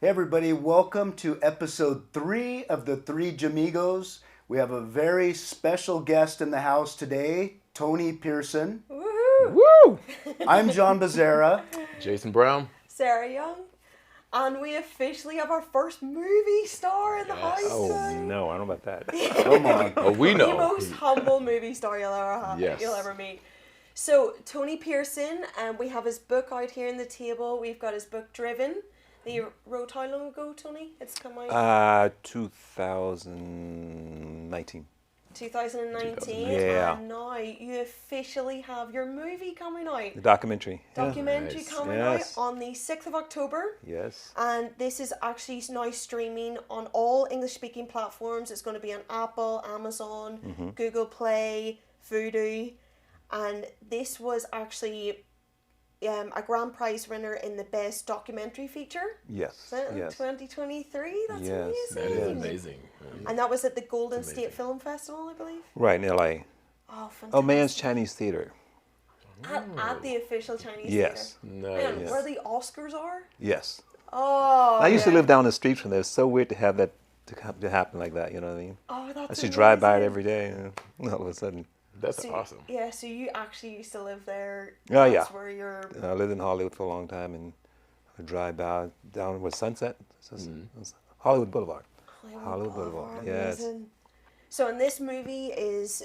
Hey everybody, welcome to episode 3 of the Three Gymigos. We have a very special guest in the house today, Tony Pearson. Woohoo! Woo! I'm John Becerra. Jason Brown. Sarah Young. And we officially have our first movie star in the Yes. house. Oh no, I don't know about that. Come on. Oh, we The know. most humble movie star Yes. you'll ever meet. So, Tony Pearson, and we have his book out here on the table. We've got his book Driven that you wrote how long ago, Tony? It's come out 2019. 2019. Yeah. And now you officially have your movie coming out. The documentary. Documentary Nice. coming Yes. out on the 6th of October. Yes. And this is actually now streaming on all English speaking platforms. It's going to be on Apple, Amazon, Google Play, Vudu. And this was actually a grand prize winner in the best documentary feature. Yes. Is that in Yes. 2023? That's Yes. amazing. That is amazing. And that was at the Golden State Film Festival, I believe. Right in LA. Oh, fantastic. Oh, Man's Chinese Theater. At the official Chinese Yes. theater. Nice. And where the Oscars are? Yes. Oh. I used to yeah. live down the street from there. It's so weird to have that to happen like that. You know what I mean? Oh, that's I used to drive by it amazing. every day, and all of a sudden, That's So, awesome. Yeah, so you actually used to live there. Oh, yeah. That's where you're. I lived in Hollywood for a long time, and I drive by down with Sunset, it's Hollywood Boulevard. Hollywood Boulevard. Yes. Amazing. So, and this movie is,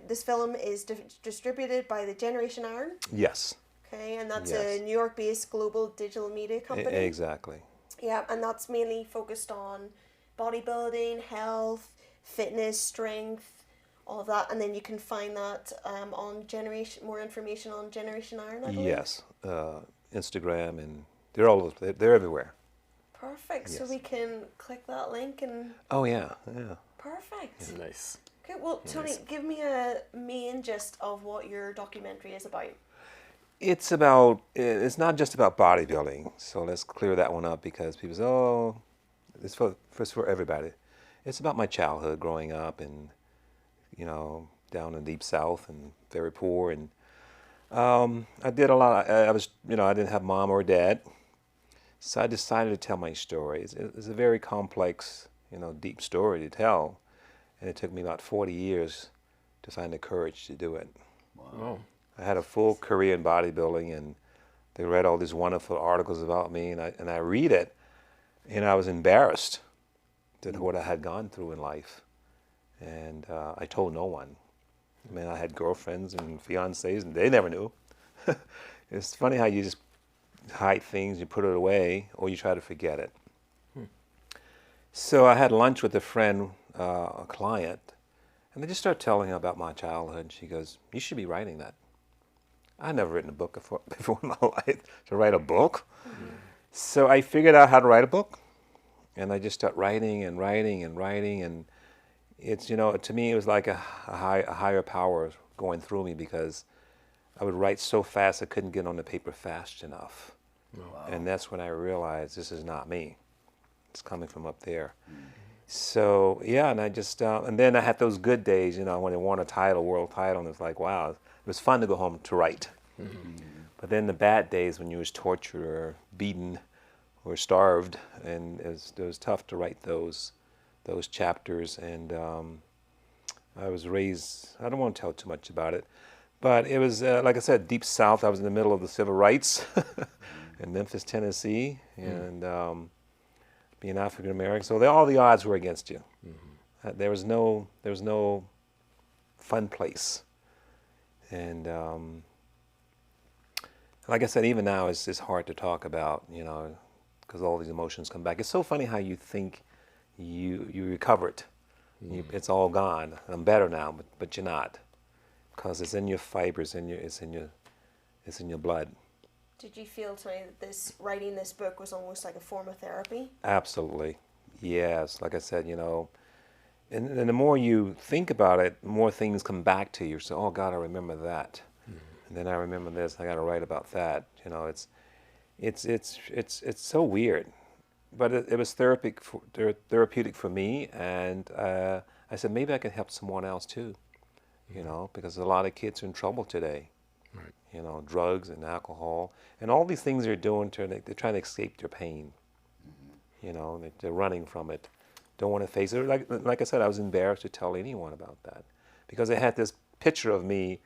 this film is distributed by the Generation Iron. Yes. Okay, and that's Yes. a New York-based global digital media company. Exactly. Yeah, and that's mainly focused on bodybuilding, health, fitness, strength, all of that. And then you can find that more information on Generation Iron, I believe. Yes, Instagram, and they're all over. They're everywhere. Perfect. So Yes. we can click that link and Oh yeah, yeah. perfect. Nice. Okay, well, Tony, Nice. give me a main gist of what your documentary is about. It's about. It's not just about bodybuilding. So let's clear that one up because people say, "Oh, it's for everybody." It's about my childhood, growing up, and down in the deep South and very poor, and I did a lot. I was, I didn't have mom or dad, so I decided to tell my story. It's a very complex, deep story to tell, and it took me about 40 years to find the courage to do it. Oh, I had a full career in bodybuilding, and they read all these wonderful articles about me, and I read it, and I was embarrassed at what I had gone through in life, and I told no one. I mean, I had girlfriends and fiancés, and they never knew. It's funny how you just hide things, you put it away, or you try to forget it. So I had lunch with a friend, a client, and I just started telling her about my childhood. She goes, "You should be writing that." I'd never written a book before in my life, to write a book. So I figured out how to write a book, and I just started writing and writing and writing, and it's, to me, it was like a higher power going through me because I would write so fast I couldn't get on the paper fast enough. wow. And that's when I realized this is not me. It's coming from up there. So, yeah, and I just, and then I had those good days, when I won a title, world title, and it's like, wow, it was fun to go home to write. But then the bad days when you was tortured or beaten or starved, and it was tough to write those chapters. And I was raised, I don't want to tell too much about it, but it was, like I said, deep South. I was in the middle of the civil rights in Memphis, Tennessee, and being African American. So all the odds were against you. There was no fun place. And like I said, even now it's hard to talk about, because all these emotions come back. It's so funny how you think you recovered. It's all gone. I'm better now, but you're not, because it's in your fibers, it's in your blood. Did you feel, Tony, that writing this book was almost like a form of therapy? Absolutely, yes. Like I said, and the more you think about it, the more things come back to you. So, oh God, I remember that, and then I remember this. I got to write about that. It's so weird, but it was therapeutic for me, and I said maybe I can help someone else too, because a lot of kids are in trouble today. Right. Drugs and alcohol, and all these things they're doing they're trying to escape their pain. You know, they're running from it, don't want to face it. Like I said, I was embarrassed to tell anyone about that because they had this picture of me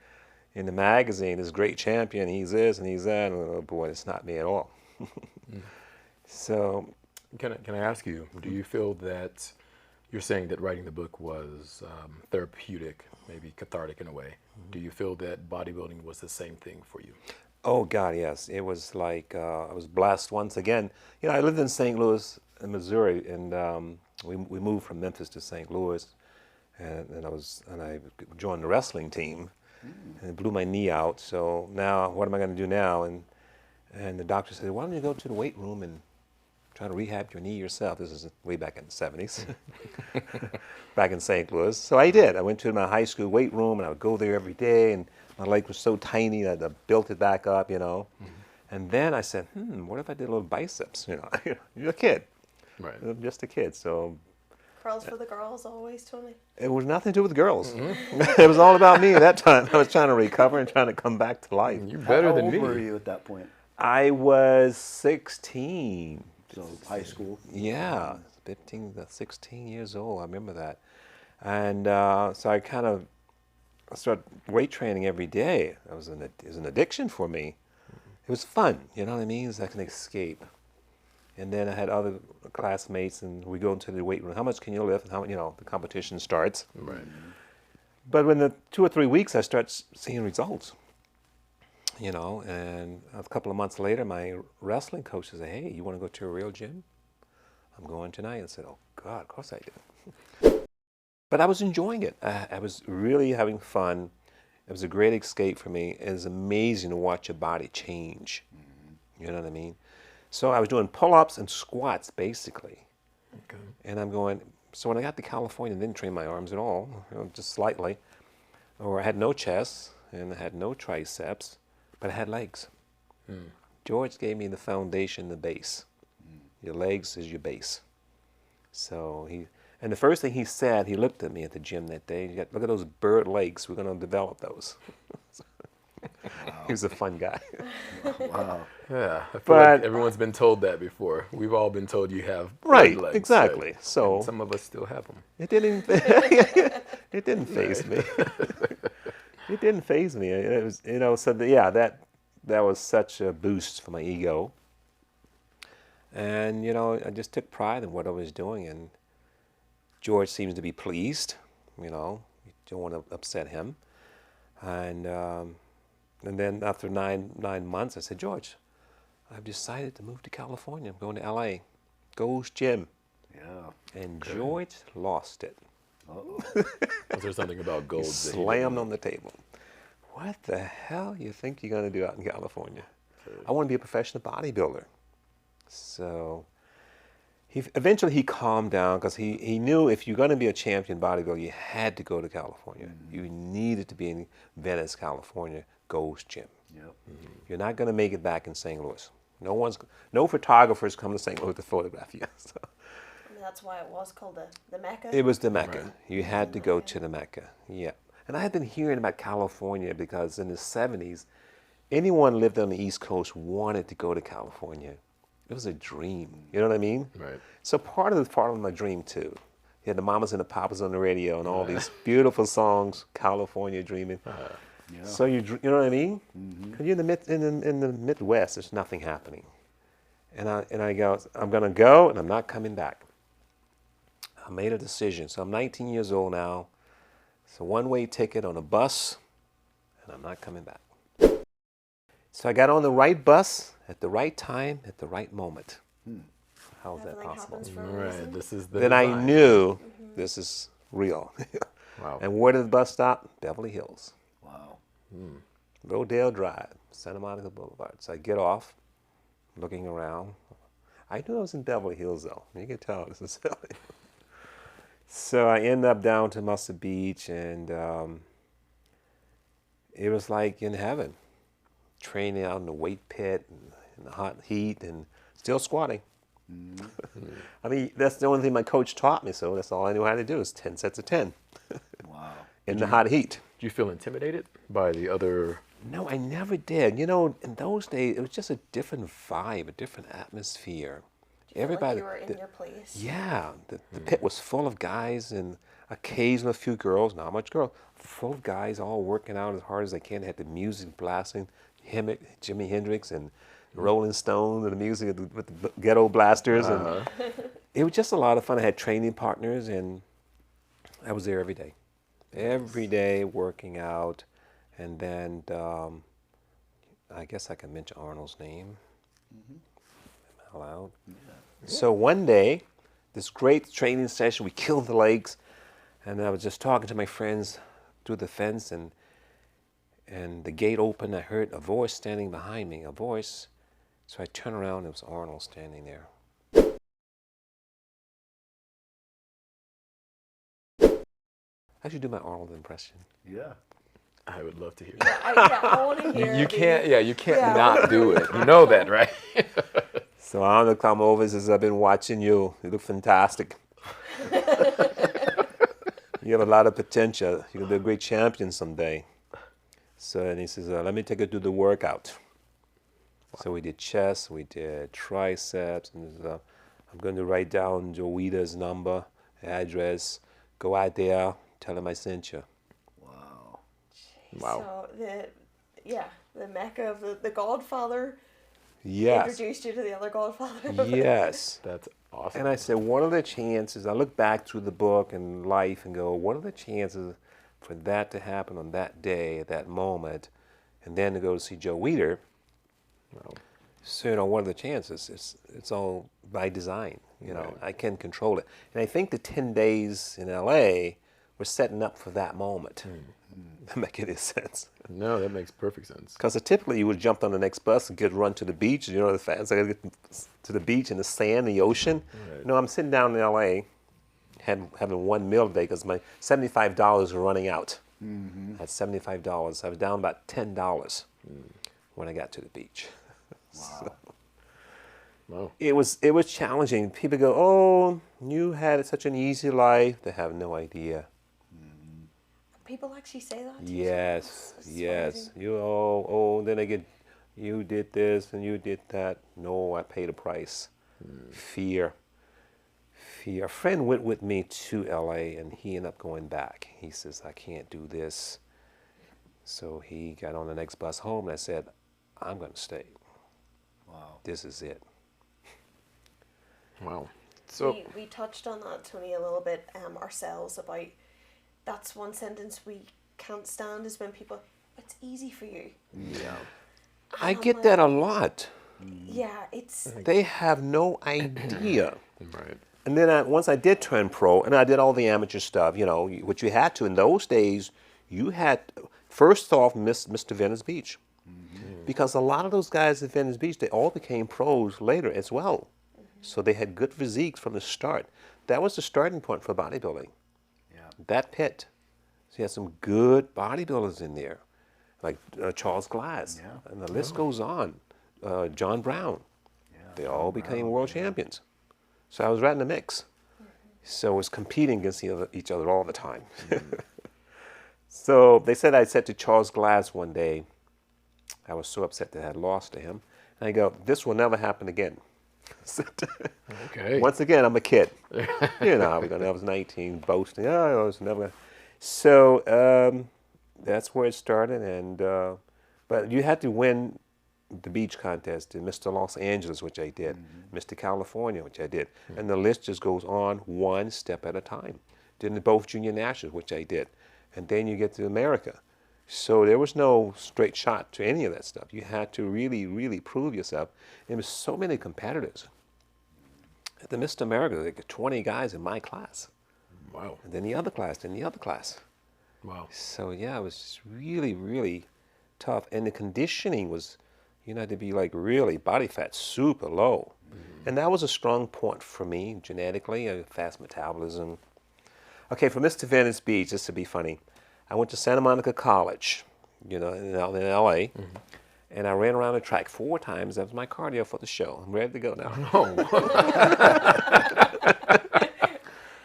in the magazine, this great champion. He's this and he's that. And, oh boy, it's not me at all. So, Can I ask you, do you feel that you're saying that writing the book was therapeutic, maybe cathartic in a way? Do you feel that bodybuilding was the same thing for you? oh God, yes, it was like I was blessed once again. You know, I lived in St. Louis, in Missouri, and we moved from Memphis to St. Louis, and I joined the wrestling team, and it blew my knee out. So now, what am I going to do now? And the doctor said, why don't you go to the weight room and try to rehab your knee yourself? This is way back in the 70s, back in St. Louis. So I did. I went to my high school weight room, and I would go there every day, and my leg was so tiny that I built it back up, you know. And then I said, what if I did a little biceps? You know, you're a kid, Right. I'm just a kid. So Curls for the girls always, Tony. it was nothing to do with girls. It was all about me at that time. I was trying to recover and trying to come back to life. You're How better than old me. were you at that point? I was 16. So high school. Yeah, 15 to 16 years old. I remember that. And so I kind of started weight training every day. It was an addiction for me. It was fun, you know what I mean? It was like an escape. And then I had other classmates, and we go into the weight room. How much can you lift? And how, you know, the competition starts. Right. But when the 2 or 3 weeks, I start seeing results. You know, and a couple of months later, my wrestling coach said, hey, you want to go to a real gym? I'm going tonight. I said, oh, God, of course I did. But I was enjoying it. I was really having fun. It was a great escape for me. It was amazing to watch your body change. You know what I mean? So I was doing pull-ups and squats, basically. Okay. And I'm going, so when I got to California, I didn't train my arms at all, you know, just slightly. Or I had no chest, and I had no triceps. But I had legs. George gave me the foundation, the base. Your legs is your base. So and the first thing he said, he looked at me at the gym that day. Look at those bird legs. We're going to develop those. He was a fun guy. Wow. Yeah, I feel But- like everyone's been told that before. We've all been told you have Right, legs, exactly. right? So And some of us still have them. it didn't. It didn't faze me. It didn't faze me. It was, you know. So that was such a boost for my ego. And you know, I just took pride in what I was doing, and George seems to be pleased. You know, you don't want to upset him. And then after nine months, I said, George, I've decided to move to California. I'm going to L.A. Goes Gym. Yeah. And George lost it. Uh-oh. Was there something about gold? He that you slammed didn't- on the table. What the hell you think you're going to do out in California? I want to be a professional bodybuilder. So eventually he calmed down because he knew if you're going to be a champion bodybuilder, you had to go to California. You needed to be in Venice, California, Gold's Gym. Yep. You're not going to make it back in St. Louis. No photographers come to St. Louis to photograph you. So I mean, that's why it was called the Mecca. it was the Mecca. Right. You had to go to the Mecca. Yeah. And I had been hearing about California because in the 70s, anyone lived on the East Coast wanted to go to California. It was a dream. You know what I mean? Right. So part of my dream too. You had the Mamas and the Papas on the radio and all these beautiful songs, California Dreaming. Yeah. So you know what I mean? Because you're in the Midwest, there's nothing happening. And I go, I'm going to go and I'm not coming back. I made a decision. So I'm 19 years old now. It's a one-way ticket on a bus, and I'm not coming back. So I got on the right bus at the right time at the right moment. How is that Everything possible? happens for a Right. reason. This is the Then I design. knew this is real. Wow. And where did the bus stop? Beverly Hills. Wow. Rodale Drive, Santa Monica Boulevard. So I get off, looking around. I knew I was in Beverly Hills, though. You can tell this is silly. So I end up down to Muscle Beach, and it was like in heaven, training out in the weight pit and in the hot heat and still squatting. I mean, that's the only thing my coach taught me, so that's all I knew how to do is 10 sets of 10 Wow. in the hot heat. Do you feel intimidated by the other? No, I never did. You know, in those days, it was just a different vibe, a different atmosphere. You felt like everybody. you were in your place. Yeah, the pit was full of guys and occasionally a few girls, not much girls, full of guys all working out as hard as they can. They had the music blasting, Jimi Hendrix and Rolling Stones and the music with the ghetto blasters. And it was just a lot of fun. I had training partners and I was there every day working out. And then I guess I can mention Arnold's name. Am I allowed? Yeah. So one day, this great training session, we killed the legs, and I was just talking to my friends through the fence, and the gate opened. I heard a voice standing behind me, a voice. So I turned around, it was Arnold standing there. I should do my Arnold impression. Yeah. I would love to hear I want to hear you it. can't. Yeah, you can't not do it. You know that, right? So Arnold come over and says, "I've been watching you. You look fantastic. You have a lot of potential. You're gonna be a great champion someday." So and he says, "Let me take you through the workout." So we did chest, we did triceps, and I'm going to write down Joeita's number, address. Go out there, tell him I sent you. Wow. Wow. So the mecca of the Godfather Yes. introduced you to the other Godfather. Yes. That's awesome. And I said, what are the chances? I look back through the book and life and go, what are the chances for that to happen on that day, at that moment, and then to go to see Joe Weider? Wow. So, what are the chances? It's all by design. Right. I can control it. And I think the 10 days in LA were setting up for that moment. That make any sense. No, that makes perfect sense. Because typically you would jump on the next bus and get run to the beach. The fans, I gotta get to the beach and the sand, the ocean. Right. No, I'm sitting down in LA, having one meal a day because my $75 were running out. I had $75. I was down about $10 when I got to the beach. Wow. Wow. It was challenging. People go, "Oh, you had such an easy life." They have no idea. People actually say that to you? Yes, That's yes. amazing. Then I get, you did this and you did that. No, I paid a price. Fear. A friend went with me to LA and he ended up going back. He says, I can't do this. So he got on the next bus home and I said, I'm going to stay. Wow. This is it. Wow. So We touched on that, Tony, a little bit ourselves about that's one sentence we can't stand is when people, it's easy for you. Yeah. I I'm get like, that a lot. Yeah, it's They have no idea. right. And then once I did turn pro, and I did all the amateur stuff, what you had to in those days, you had, first off, Mr. Venice Beach. Because a lot of those guys at Venice Beach, they all became pros later as well. So they had good physiques from the start. That was the starting point for bodybuilding. Yeah. That pit. So you had some good bodybuilders in there, like Charles Glass. Yeah. And the list goes on. John Brown. Yeah. They all became world champions. So I was right in the mix. So I was competing against each other all the time. So they said I said to Charles Glass one day, I was so upset that I had lost to him. And I go, this will never happen again. Okay. Once again, I'm a kid. I was 19, boasting. Oh, I was never. So that's where it started. And but you had to win the beach contest in Mr. Los Angeles, which I did, Mr. California, which I did, and the list just goes on one step at a time. Did both junior nationals, which I did, and then you get to America. So there was no straight shot to any of that stuff. You had to really, really prove yourself. There was so many competitors. At the Mr. America, there were 20 guys in my class. Wow. And then the other class, then the other class. Wow. So yeah, it was really, really tough. And the conditioning was, had to be like really body fat super low. And that was a strong point for me genetically, fast metabolism. Okay, for Mr. Venice Beach, just to be funny, I went to Santa Monica College, in LA, and I ran around the track 4 times. That was my cardio for the show. I'm ready to go now. Oh.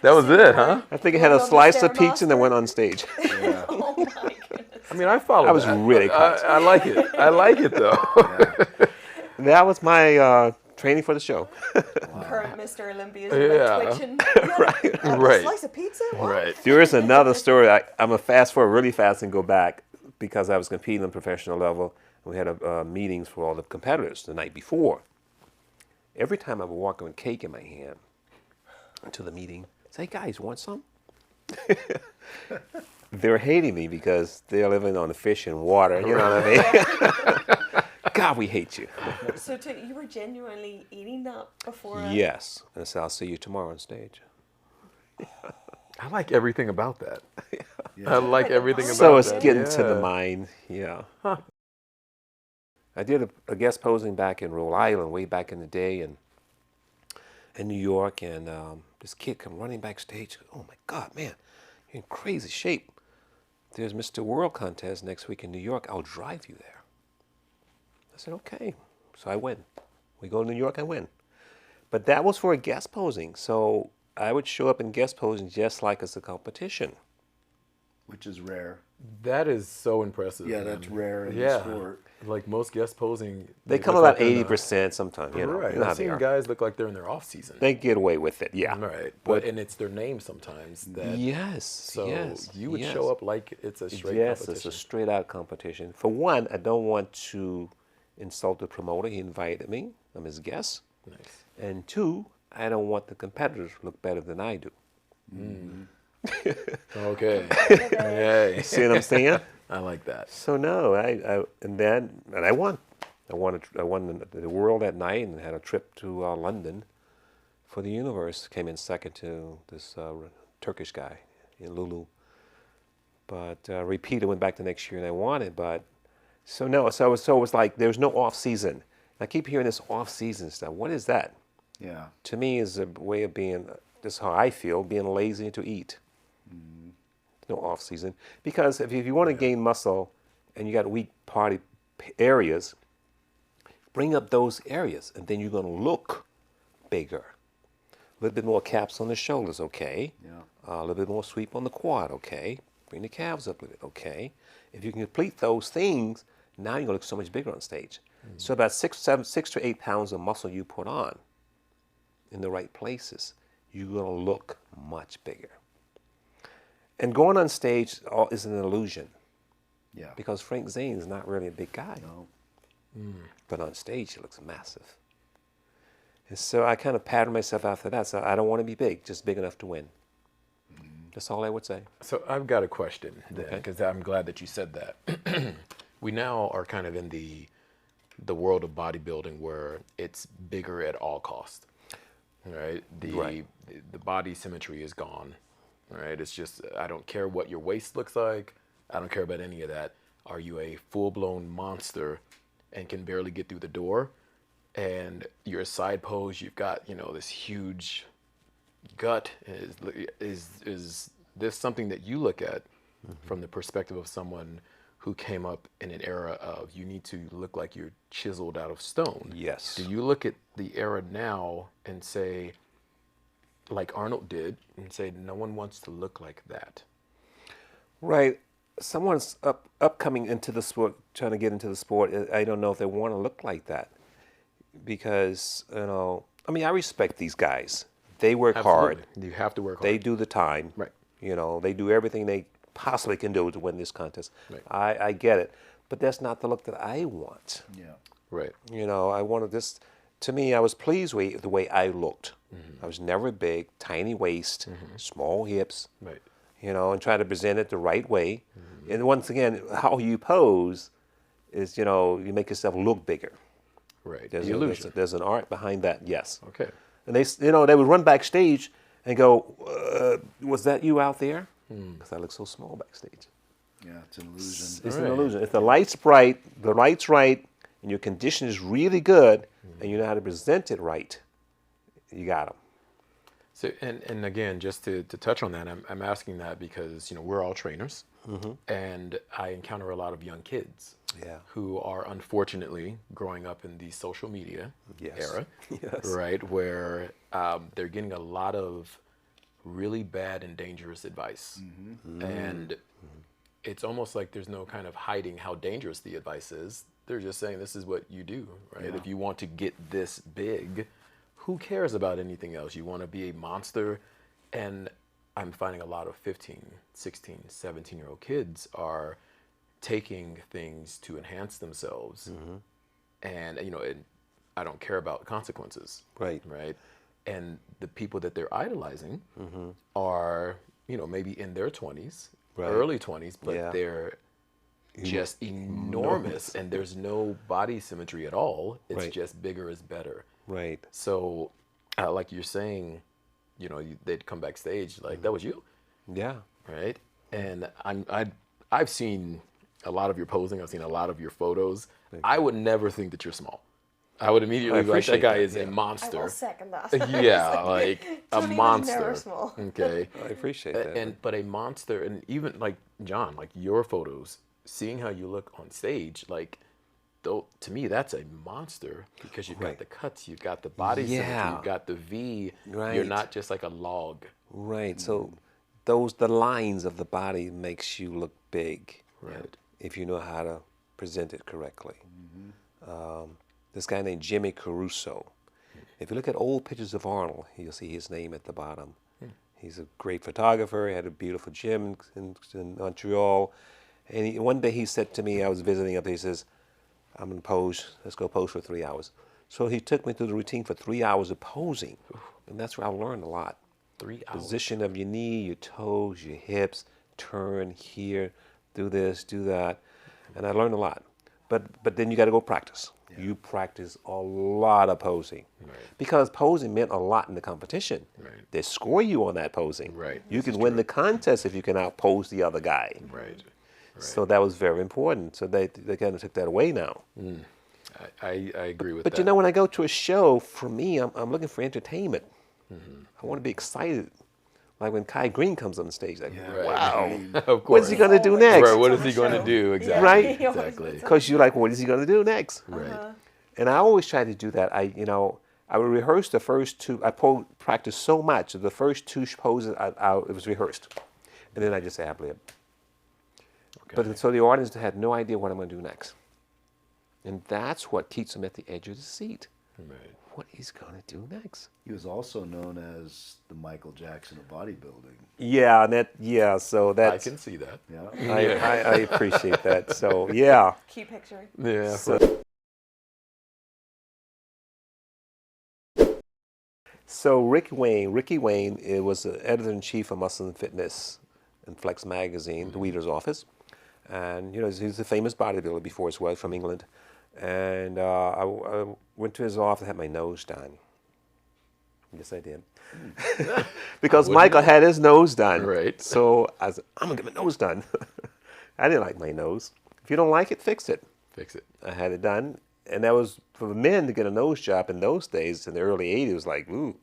That was it, huh? I think I had a slice of pizza and then went on stage. Yeah. oh my goodness. I mean, I followed. I was that. really cut. I like it. I like it though. That was my training for the show. Current Mr. Olympia is Yeah. like twitching. A Right. slice of pizza? What? Right. There is another story. I'm going to fast forward really fast and go back because I was competing on professional level. And we had meetings for all the competitors the night before. Every time I would walk in with cake in my hand to the meeting, say, guys, want some? They're hating me because they're living on the fish and water. You know what I mean? God, we hate you. So you were genuinely eating that before? Yes. And so I'll see you tomorrow on stage. I like everything about that. Yeah. I like everything about that. So it's getting to the Yeah. mind. Yeah. I did a guest posing back in Rhode Island way back in the day and in New York. And this kid come running backstage. Oh, my God, man, you're in crazy shape. There's Mr. World contest next week in New York. I'll drive you there. I said, okay. So I win. We go to New York, I win. But that was for a guest posing. So I would show up in guest posing just like it's a competition. Which is rare. That is so impressive. Yeah, man. that's rare in the Yeah. sport. Like most guest posing, They come look about like they're in the- 80% sometimes, you know. Right. You know how I've they seen are. guys look like they're in their off season. They get away with it, yeah. Right. But and it's their name sometimes that Yes, so yes. you would yes. show up like it's a straight Yes, competition. it's a straight out competition. For one, I don't want to insult the promoter. He invited me. I'm his guest. Nice. And two, I don't want the competitors to look better than I do. Okay. Hey. See what I'm saying? I like that. So no, I won. I won the world that night and had a trip to London for the universe. Came in second to this Turkish guy in Lulu. But repeated, went back the next year and I won it. But so no, so it was like there's no off season. I keep hearing this off season stuff. What is that? Yeah. To me, is a way of being. This is how I feel, being lazy to eat. No off season, because if you want to gain muscle and you got weak party areas, bring up those areas, and then you're going to look bigger. A little bit more caps on the shoulders, okay. Yeah. A little bit more sweep on the quad, okay. Bring the calves up a little bit, okay. If you can complete those things, now you're going to look so much bigger on stage. So about 6 to 8 pounds of muscle you put on in the right places, you're going to look much bigger. And going on stage is an illusion. Yeah. Because Frank Zane is not really a big guy. No. But on stage, he looks massive. And so I kind of patterned myself after that. So I don't want to be big, just big enough to win. That's all I would say. So I've got a question then, Okay. because I'm glad that you said that. We now are kind of in the world of bodybuilding where it's bigger at all costs, right? Right. The body symmetry is gone, right? It's just, I don't care what your waist looks like. I don't care about any of that. Are you a full-blown monster and can barely get through the door? And your side pose, you've got, this huge gut. Is this something that you look at from the perspective of someone who came up in an era of you need to look like you're chiseled out of stone? Yes. Do you look at the era now and say, like Arnold did, and say, no one wants to look like that? Right. Someone's upcoming into the sport, trying to get into the sport. I don't know if they want to look like that. Because, I respect these guys. They work hard. Absolutely. You have to work hard. They do the time. Right. They do everything they possibly can do to win this contest. Right. I get it. But that's not the look that I want. Yeah. Right. I wanted this. To me, I was pleased with the way I looked. I was never big, tiny waist, small hips. Right. And try to present it the right way. And once again, how you pose is, you make yourself look bigger. Right. There's The illusion. there's an art behind that, yes. Okay. And they would run backstage and go, was that you out there? Because I look so small backstage. Yeah, it's an illusion. It's Right. an illusion. If the light's bright, the light's right, and your condition is really good, and you know how to present it right, you got them. So, and again, just to touch on that, I'm asking that because, we're all trainers, and I encounter a lot of young kids Yeah. who are unfortunately growing up in the social media Yes. era, Yes. right, where they're getting a lot of really bad and dangerous advice. And it's almost like there's no kind of hiding how dangerous the advice is. They're just saying this is what you do, right? Yeah. If you want to get this big, who cares about anything else? You want to be a monster. And I'm finding a lot of 15, 16, 17-year-old kids are taking things to enhance themselves. And, I don't care about consequences. Right. Right. And the people that they're idolizing are, maybe in their 20s, Right. early 20s, but Yeah. they're just enormous, and there's no body symmetry at all. It's Right. just bigger is better. Right. So, like you're saying, they'd come backstage like that was you, Yeah. right? And I've seen a lot of your posing. I've seen a lot of your photos. I would never think that you're small. I would immediately be like, that appreciate guy that, is a I will monster. second that. Yeah, like a Tony was monster. never small. Okay. I appreciate that. But a monster, and even like John, like your photos, seeing how you look on stage, like, though, to me, that's a monster because you've got Right. the cuts, you've got the body symmetry, Yeah. you've got the V. You're Right. not just like a log. Right. So the lines of the body makes you look big. Right. If you know how to present it correctly. This guy named Jimmy Caruso. If you look at old pictures of Arnold, you'll see his name at the bottom. He's a great photographer. He had a beautiful gym in Montreal. And one day he said to me, I was visiting up there, he says, I'm going to pose. Let's go pose for 3 hours. So he took me through the routine for 3 hours of posing. And that's where I learned a lot. 3 hours. Position of your knee, your toes, your hips, turn here, do this, do that. And I learned a lot. But then you got to go practice. You practice a lot of posing. Right. Because posing meant a lot in the competition. Right. They score you on that posing. Right. You This can is win true. the contest if you can outpose the other guy. Right. So that was very important. So they kind of took that away now. I agree with But that. you know, when I go to a show, for me, I'm looking for entertainment. I want to be excited. Like when Kai Green comes on the stage, like, Right. wow, Of course. what's he going to do next? Right. What is on he the going to show. do? Yeah. Exactly. Right. He always Exactly. puts Because you're like, what is he going to do next? Right. And I always try to do that. I would rehearse the first two. I practiced so much. The first two poses, it was rehearsed. And then I just ad lib. Okay. But so the audience had no idea what I'm going to do next. And that's what keeps them at the edge of the seat. Right. What he's going to do next? He was also known as the Michael Jackson of bodybuilding. Yeah, so I that's, can see that. Yeah. I appreciate that. So, yeah. Cute picture. Yeah. So Ricky Wayne, it was the editor-in-chief of Muscle and Fitness and Flex magazine, the Weeder's office. And, he's a famous bodybuilder before his wife from England. And I went to his office and had my nose done. Yes, I did. Because Michael had his nose done. Right. So I said, I'm going to get my nose done. I didn't like my nose. If you don't like it, fix it. Fix it. I had it done. And that was, for men to get a nose job in those days, in the early 80s, it was like, ooh.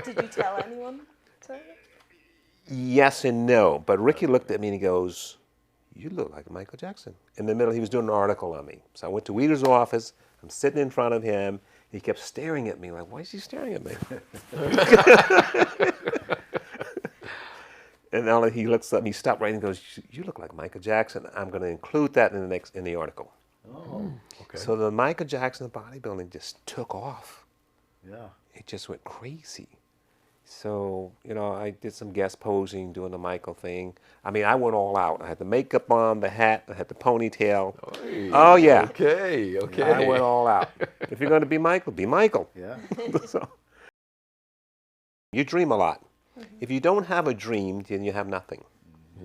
Did you tell anyone? Yes and no. But Ricky looked at me and he goes, you look like Michael Jackson. In the middle, he was doing an article on me. So I went to Weeder's office. I'm sitting in front of him. He kept staring at me like, why is he staring at me? And now he looks up and he stopped writing and goes, you look like Michael Jackson. I'm going to include that in the article. Oh, Okay. So the Michael Jackson bodybuilding just took off. yeah. It just went crazy. So, I did some guest posing, doing the Michael thing. I mean, I went all out. I had the makeup on, the hat, I had the ponytail. Hey, Oh, yeah. Okay. Okay. I went all out. If you're going to be Michael, be Michael. Yeah. So, you dream a lot. If you don't have a dream, then you have nothing.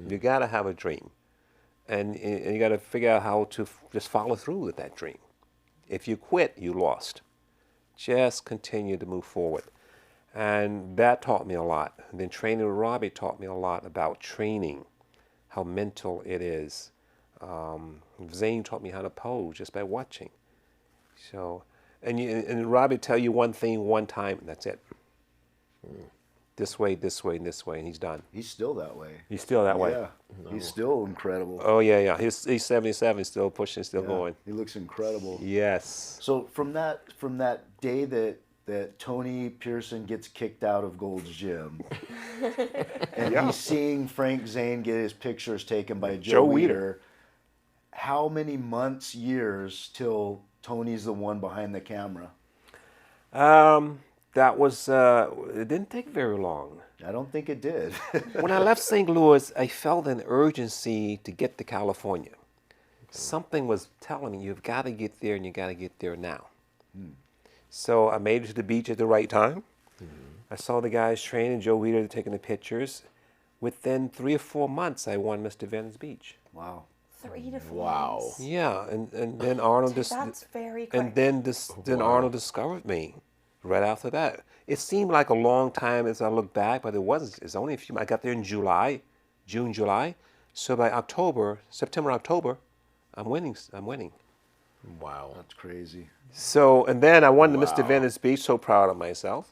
You got to have a dream. And you got to figure out how to just follow through with that dream. If you quit, you lost. Just continue to move forward. And that taught me a lot. And then training with Robbie taught me a lot about training, how mental it is. Zane taught me how to pose just by watching. So, and Robbie tell you one thing one time, and that's it. This way, this way, and this way, and he's done. He's still that way. He's still that way. Yeah. He's still incredible. Oh, yeah. He's 77, still pushing, still Yeah. going. He looks incredible. Yes. So from that day that Tony Pearson gets kicked out of Gold's Gym, and he's seeing Frank Zane get his pictures taken by Joe Joe Weider. Weider, how many months, years till Tony's the one behind the camera? That was, it didn't take very long. I don't think it did. When I left St. Louis, I felt an urgency to get to California. Something was telling me, you've got to get there and you got to get there now. So I made it to the beach at the right time. I saw the guys training, Joe Weider taking the pictures. Within 3 or 4 months, I won Mr. Venice Beach. Wow. 3 to 4 Wow. months. Yeah, and then Arnold That's very quick. and then Arnold discovered me right after that. It seemed like a long time as I look back, but it wasn't. It's only a few. I got there in June, July. So by September, October, I'm winning. Wow. That's crazy. So, and then I won the Wow. Mr. Venice Beach. So proud of myself.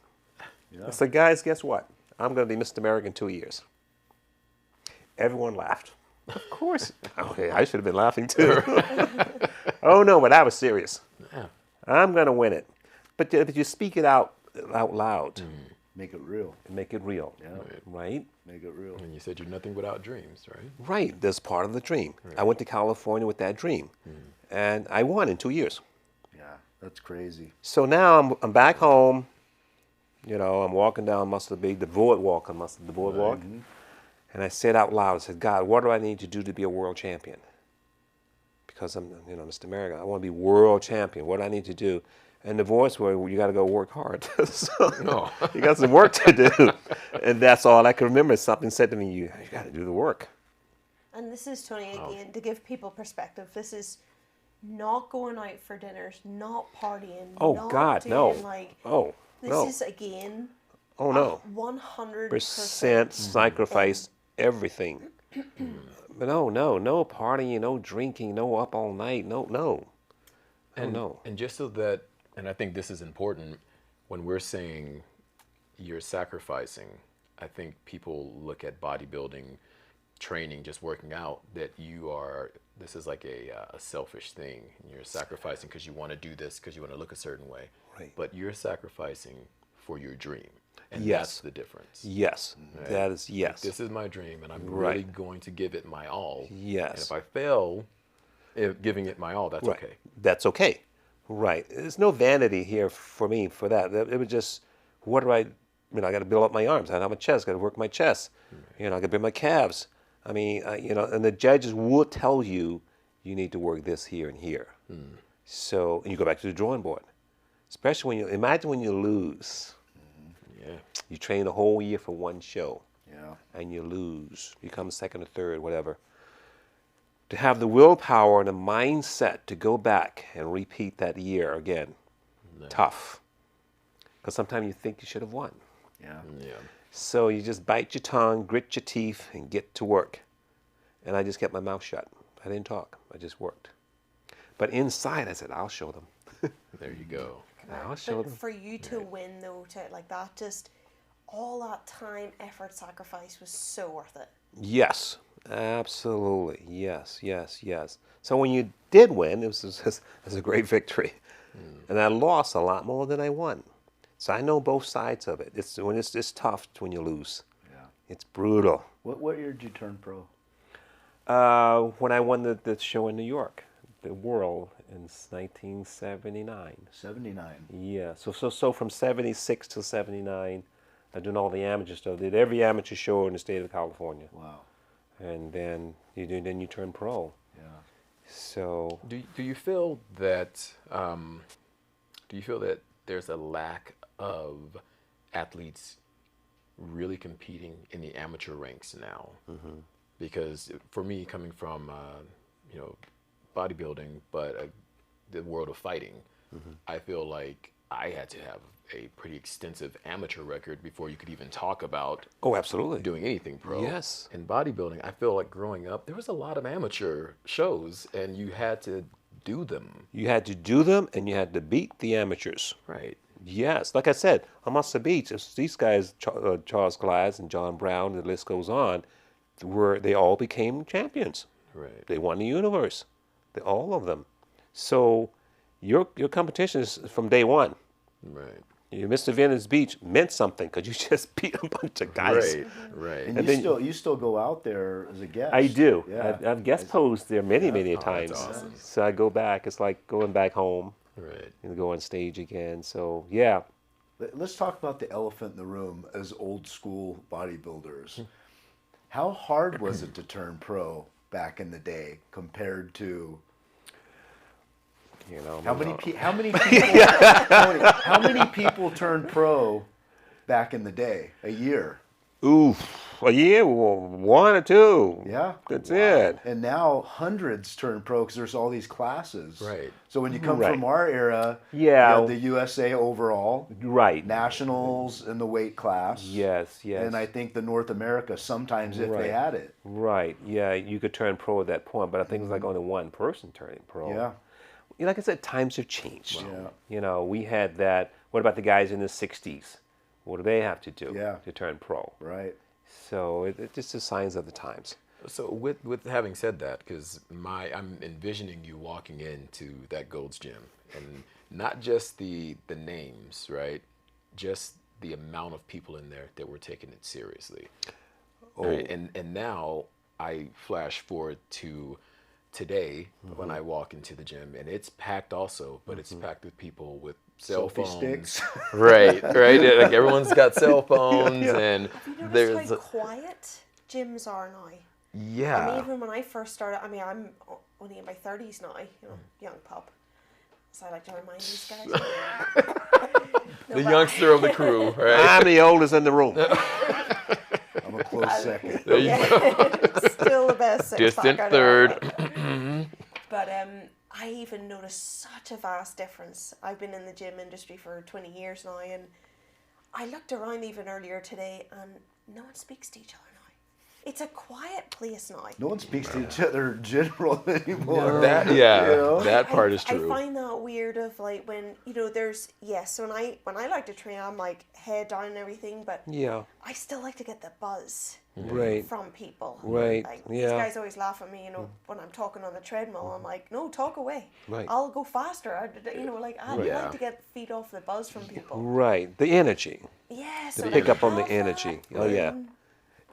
Yeah. I said, guys, guess what? I'm going to be Mr. America in 2 years. Everyone laughed. Of course. Okay, I should have been laughing too. Oh no, but I was serious. Yeah. I'm going to win it. But you speak it out loud Make it real. and make it real. Yeah. Right? Make it real. And you said you're nothing without dreams, right? Right. That's part of the dream. I went to California with that dream. And I won in 2 years. Yeah. That's crazy. So now I'm back home. You know, I'm walking down the boardwalk, and I said out loud, I said, God, what do I need to do to be a world champion? Because I'm, Mr. America, I want to be world champion. What do I need to do? And the voice was, well, you got to go work hard. So you got some work to do. And that's all I can remember. Something said to me, you got to do the work. And this is, Tony, again, to give people perspective, this is not going out for dinners, not partying. Oh, not God, doing, no. Like, Oh, this no. is, again, Oh, no. 100% Sacrifice everything. But no partying, no drinking, no up all night, no. And just so that, and I think this is important, when we're saying you're sacrificing, I think people look at bodybuilding, training, just working out, that this is like a selfish thing. You're sacrificing because you want to do this, because you want to look a certain way. Right. But you're sacrificing for your dream. And Yes. that's the difference. Yes, Right? that is yes. This is my dream, and I'm Right. really going to give it my all. Yes. And if I fail, giving it my all, that's Right. okay. That's okay. Right. There's no vanity here for me for that. It was just, I got to build up my arms. I have my chest. Got to work my chest. I got to build my calves. And the judges will tell you, you need to work this here and here. So, and you go back to the drawing board. Especially imagine when you lose. Yeah. You train a whole year for one show. Yeah. And you lose. You come second or third, whatever. To have the willpower and the mindset to go back and repeat that year again, tough. Because sometimes you think you should have won. Yeah. Yeah. So you just bite your tongue, grit your teeth, and get to work. And I just kept my mouth shut. I didn't talk. I just worked. But inside, I said, I'll show them. There you go. I'll show But them. for you to win, though, like that, just all that time, effort, sacrifice was so worth it. Yes, absolutely. Yes. So when you did win, it was a great victory. And I lost a lot more than I won. So I know both sides of it. It's tough when you lose. Yeah. It's brutal. What year did you turn pro? When I won the show in New York, the World, in 1979. 79. Yeah. So from 76 to 79, I did all the amateur stuff. Did every amateur show in the state of California. Wow. And then you turn pro. Yeah. So Do you feel that there's a lack of athletes really competing in the amateur ranks now? Because for me, coming from bodybuilding, but the world of fighting, I feel like I had to have a pretty extensive amateur record before you could even talk about oh, absolutely. doing anything pro. Yes. In bodybuilding, I feel like growing up, there was a lot of amateur shows, and you had to do them. You had to do them, and you had to beat the amateurs. Right. Yes, like I said, on Muscle Beach, these guys, Charles Glass and John Brown, the list goes on, they all became champions. Right. They won the universe, all of them. So your competition is from day one. Right. You Mr. Venice Beach meant something because you just beat a bunch of guys. Right, right. And, And you then- still go out there as a guest. I do. Yeah. I've guest posed there many Oh, times. that's awesome. So I go back. It's like going back home Right. and go on stage again. So yeah, Let's talk about the elephant in the room as old school bodybuilders. How hard was it to turn pro back in the day compared to you know. how many people Tony, how many people turned pro back in the day? A year. Oof, a year, one or two. Yeah. That's it. And now hundreds turn pro because there's all these classes. Right. So when you come Right. from our era, Yeah. you had the USA overall, Right. nationals in the weight class. Yes. Yes. And I think the North America sometimes if Right. they had it. Right. Yeah. You could turn pro at that point, but I think it was like only one person turning pro. Yeah. You know, like I said, times have changed. Yeah. You know, we had that. What about the guys in the '60s? What do they have to do Yeah. to turn pro? Right. So it just is signs of the times. So with having said that, because I'm envisioning you walking into that Gold's Gym, and not just the names, right? Just the amount of people in there that were taking it seriously. Right? And now I flash forward to today when I walk into the gym, and it's packed also, but it's packed with people with cell Selfie phones. sticks. Right. Like everyone's got cell phones, and Have you noticed there's how quiet gyms are now? I mean, yeah. even when I first started, I mean, I'm only in my 30s now, you know, young pup. So I like to remind these guys. No, The but- youngster of the crew, right? I'm the oldest in the room. I'm a close second. There you go. Still the best six-pack Distant I know. third. But I even noticed such a vast difference. I've been in the gym industry for 20 years now, and I looked around even earlier today, and no one speaks to each other now. It's a quiet place now. No one speaks to each other in general anymore. That You know? that part is true. I find that weird of like when, you know, there's, yes, when I like to train, I'm like head down and everything, but Yeah. I still like to get the buzz Right. from people. Right, Like, these yeah. guys always laugh at me, you know, when I'm talking on the treadmill. I'm like, no, talk away. Right. I'll go faster. You know, like, I Yeah. like to get feed off the buzz from people. Right. The energy. Yeah, To so pick like, up on the have energy. that. Oh yeah.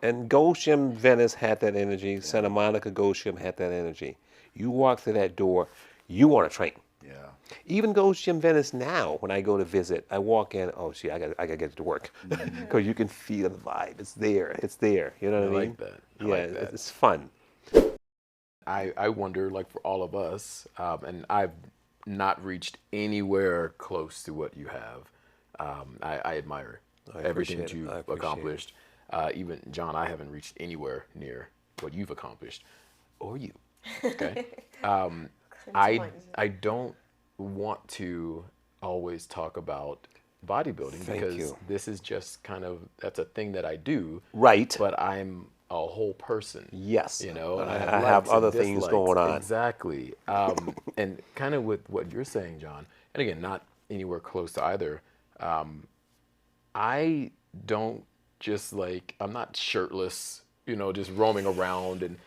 And Gold's Gym Venice had that energy. Santa Monica Gold's Gym had that energy. You walk through that door, you want to train. Yeah. Even Gold's Gym Venice now, when I go to visit, I walk in. Oh, gee, I got to get to work because you can feel the vibe. It's there. It's there. You know what I mean? like that. I Yeah, like that. it's fun. I wonder, like for all of us, and I've not reached anywhere close to what you have. I admire everything that appreciate it. you've I appreciate it. accomplished. Even John, I haven't reached anywhere near what you've accomplished, or you. Okay. I don't want to always talk about bodybuilding Thank because you. this is just kind of that's a thing that I do. Right. But I'm a whole person. Yes. You know, and I likes have and other things dislikes. going on. Exactly. And kind of with what you're saying, John, and again, not anywhere close to either. I don't just like, I'm not shirtless, you know, just roaming around, and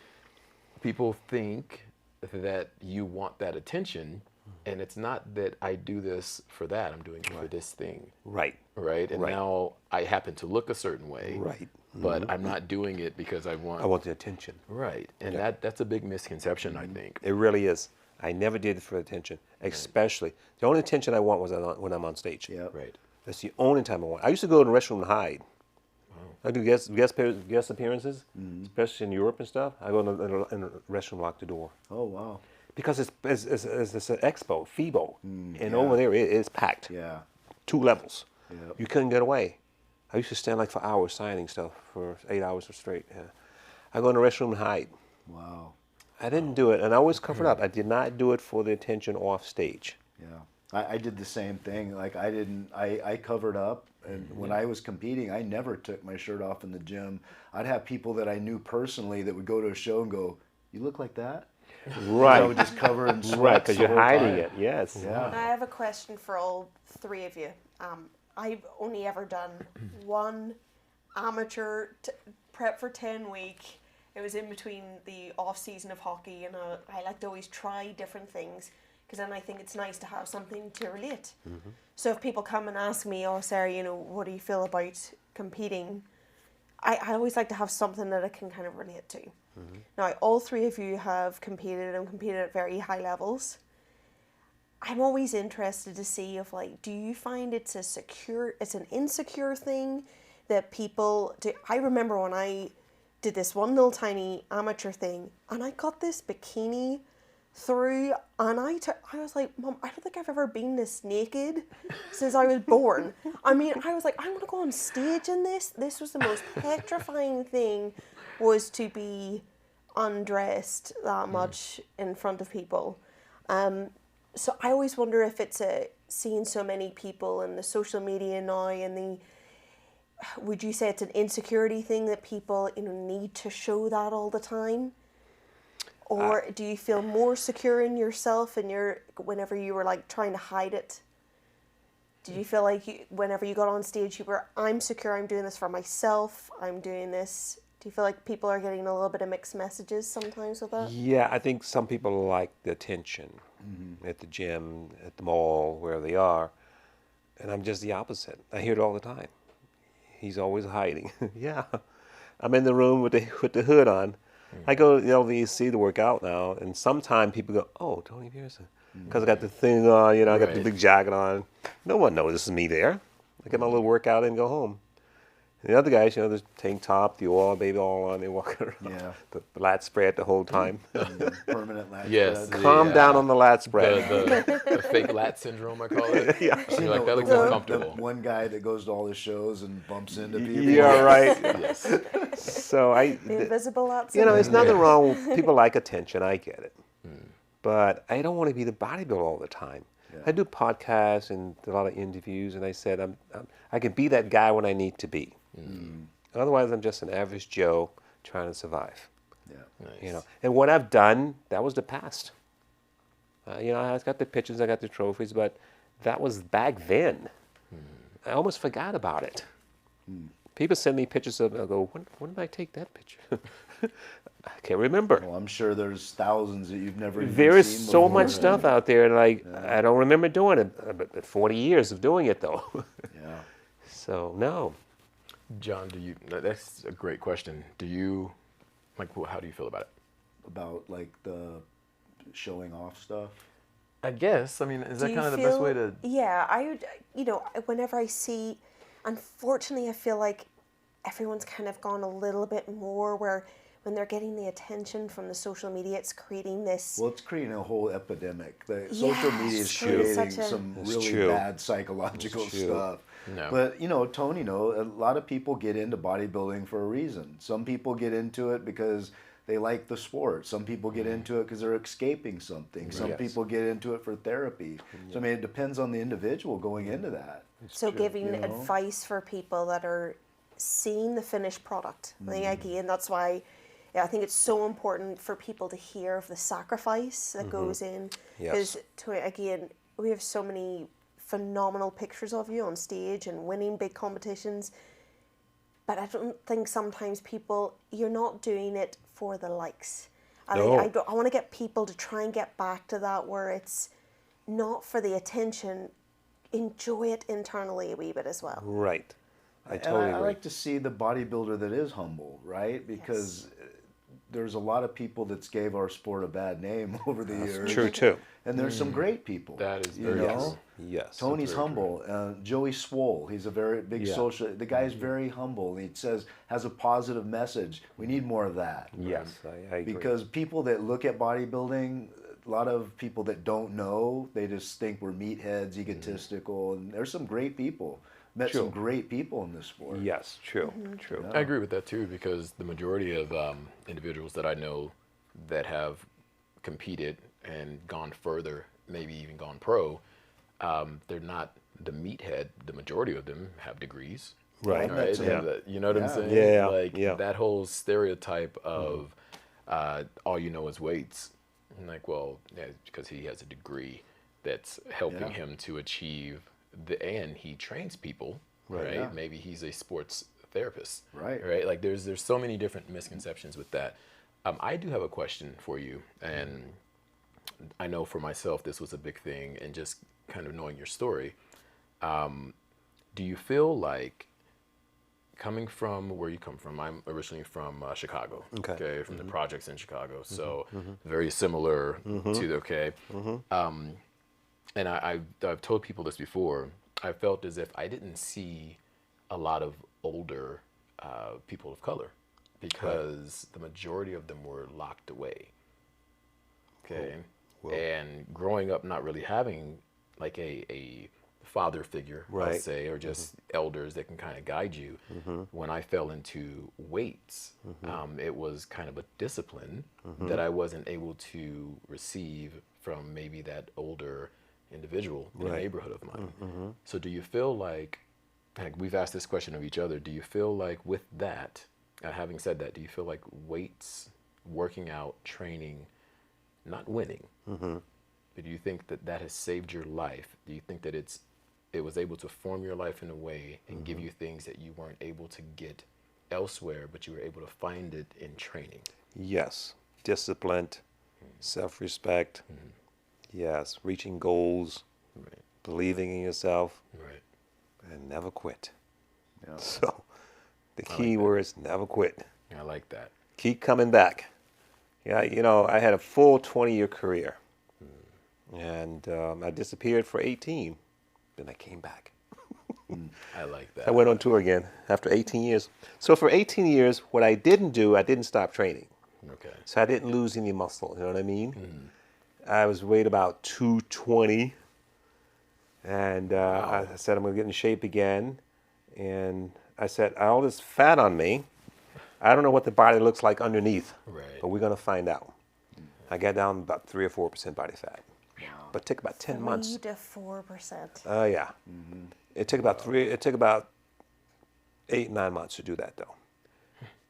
people think that you want that attention. And it's not that I do this for that. I'm doing it for this thing. Right. Right. And Right. now I happen to look a certain way. Right. But I'm not doing it because I want. I want the attention. Right. And that's a big misconception, I think. It really is. I never did it for attention, especially. The only attention I want was when I'm on stage. Yeah. Right. That's the only time I want. I used to go to the restroom and hide. I do guest appearances, especially in Europe and stuff. I go in the restroom, lock the door. Oh wow. Because it's an expo, FIBO, and yeah. over there it is packed. Yeah. 2 levels. Yep. You couldn't get away. I used to stand like for hours signing stuff for 8 hours straight. Yeah. I go in the restroom and hide. Wow. I didn't do it, and I always covered up. I did not do it for the attention off stage. Yeah. I did the same thing. Like I covered up, and when I was competing, I never took my shirt off in the gym. I'd have people that I knew personally that would go to a show and go, "You look like that?" Right. I would just cover in sweat. Right, because you're hiding it. Yes. Yeah. I have a question for all three of you. I've only ever done one amateur prep for 10 week. It was in between the off season of hockey, and I like to always try different things because then I think it's nice to have something to relate. So if people come and ask me, oh, Sarah, you know, what do you feel about competing? I always like to have something that I can kind of relate to. Now, all three of you have competed and competed at very high levels. I'm always interested to see if, like, do you find it's an insecure thing that people do? I remember when I did this one little tiny amateur thing and I got this bikini through, and I was like, Mom, I don't think I've ever been this naked since I was born. I mean, I was like, I'm gonna go on stage in this. This was the most petrifying thing, was to be undressed that much in front of people. So I always wonder if it's seeing so many people in the social media now, and would you say it's an insecurity thing that people, you know, need to show that all the time? Or do you feel more secure in yourself and whenever you were like trying to hide it? Did you feel like whenever you got on stage you were, I'm secure, I'm doing this for myself, I'm doing this? Do you feel like people are getting a little bit of mixed messages sometimes with that? Yeah, I think some people like the attention at the gym, at the mall, wherever they are. And I'm just the opposite. I hear it all the time. He's always hiding. Yeah. I'm in the room with the hood on. I go to the LVC to work out now, and sometimes people go, oh, Tony Pearson. Because I got the thing on, you know, I got the big jacket on. No one notices me there. I get my little workout and go home. And the other guys, you know, the tank top, the oil, baby oil on, they walk around. Yeah. The lat spread the whole time. Permanent lat Yes. spread. Calm down on the lat spread. The fake lat syndrome, I call it. Yeah. You're like, that looks The uncomfortable. one guy that goes to all the shows and bumps into people. Yeah, right. Yes. So The invisible lots. you know, there's nothing wrong with people like attention. I get it. But I don't want to be the bodybuilder all the time. Yeah. I do podcasts and a lot of interviews, and I said I can be that guy when I need to be. Otherwise, I'm just an average Joe trying to survive. Yeah. Nice. You know, and what I've done, that was the past. You know, I got the pictures, I got the trophies, but that was back then. I almost forgot about it. People send me pictures of, I go, when did I take that picture? I can't remember. Well, I'm sure there's thousands that you've never even There is seen so before. much stuff out there, and like I don't remember doing it. But 40 years of doing it, though. Yeah. So no. John, that's a great question. Do you, how do you feel about it? About like the showing off stuff. I guess. I mean, is that Do kind you of the best feel- way to? Yeah, I would, you know, whenever I see, unfortunately, I feel like everyone's kind of gone a little bit more where when they're getting the attention from the social media, it's creating this. Well, it's creating a whole epidemic. The social Yeah, media is it's creating creating such a- some It's really true. bad psychological It's true. stuff. No. But you know, Tony, a lot of people get into bodybuilding for a reason. Some people get into it because they like the sport. Some people get into it because they're escaping something. Some Yes. people get into it for therapy. So I mean, it depends on the individual going into that. So giving you know? advice for people that are seeing the finished product. I think again, that's why I think it's so important for people to hear of the sacrifice that goes in. Yes. Because again, we have so many phenomenal pictures of you on stage and winning big competitions. But I don't think sometimes you're not doing it for the likes. I want to get people to try and get back to that where it's not for the attention. Enjoy it internally a wee bit as well. Right. I And totally I agree. like to see the bodybuilder that is humble, right? Because there's a lot of people that's gave our sport a bad name over the years. True too. And there's some great people. That is you very know? true. Yes. Tony's very humble. Joey Swole, he's a very big Yeah. social. The guy's very humble. He has a positive message. We need more of that. Yes, I agree. Because people that look at bodybuilding, a lot of people that don't know, they just think we're meatheads, egotistical, and there's some great people. Met some great people in this sport. Yes, true, true. I agree with that too, because the majority of individuals that I know that have competed and gone further, maybe even gone pro, they're not the meathead. The majority of them have degrees. Right. That's Right? it. And you know what I'm Yeah. saying? Yeah, Like yeah. that whole stereotype of all you know is weights. I'm like, well, yeah, because he has a degree that's helping Yeah. him to achieve and he trains people, Right, right? yeah. Maybe he's a sports therapist, Right. Right? Like there's so many different misconceptions with that. I do have a question for you, and I know for myself this was a big thing, and just kind of knowing your story, do you feel like, coming from where you come from, I'm originally from Chicago, Okay. from the projects in Chicago, so very similar to the, and I've told people this before, I felt as if I didn't see a lot of older people of color, because the majority of them were locked away. Okay. Whoa. And growing up not really having like a father figure, I'll Right. say, or just elders that can kind of guide you. When I fell into weights, it was kind of a discipline that I wasn't able to receive from maybe that older individual in a Right. neighborhood of mine. So do you feel like we've asked this question of each other, do you feel like with that, having said that, do you feel like weights, working out, training, not winning, but do you think that that has saved your life? Do you think that it was able to form your life in a way and give you things that you weren't able to get elsewhere, but you were able to find it in training? Yes. Disciplined, self-respect. Yes. Reaching goals, Right. believing in yourself, Right. and never quit. Yeah. So the I key like that. word is never quit. I like that. Keep coming back. Yeah, you know, I had a full 20-year career. And I disappeared for 18. Then I came back. I like that. I went on tour again after 18 years. So for 18 years, what I didn't do, I didn't stop training. Okay. So I didn't lose any muscle, you know what I mean? I was weighed about 220. And I said, I'm going to get in shape again. And I said, all this fat on me, I don't know what the body looks like underneath, Right. but we're going to find out. I got down about 3 or 4% body fat. But it took about 10 months. 3 to 4%. Oh yeah. It took about 8, 9 months to do that though.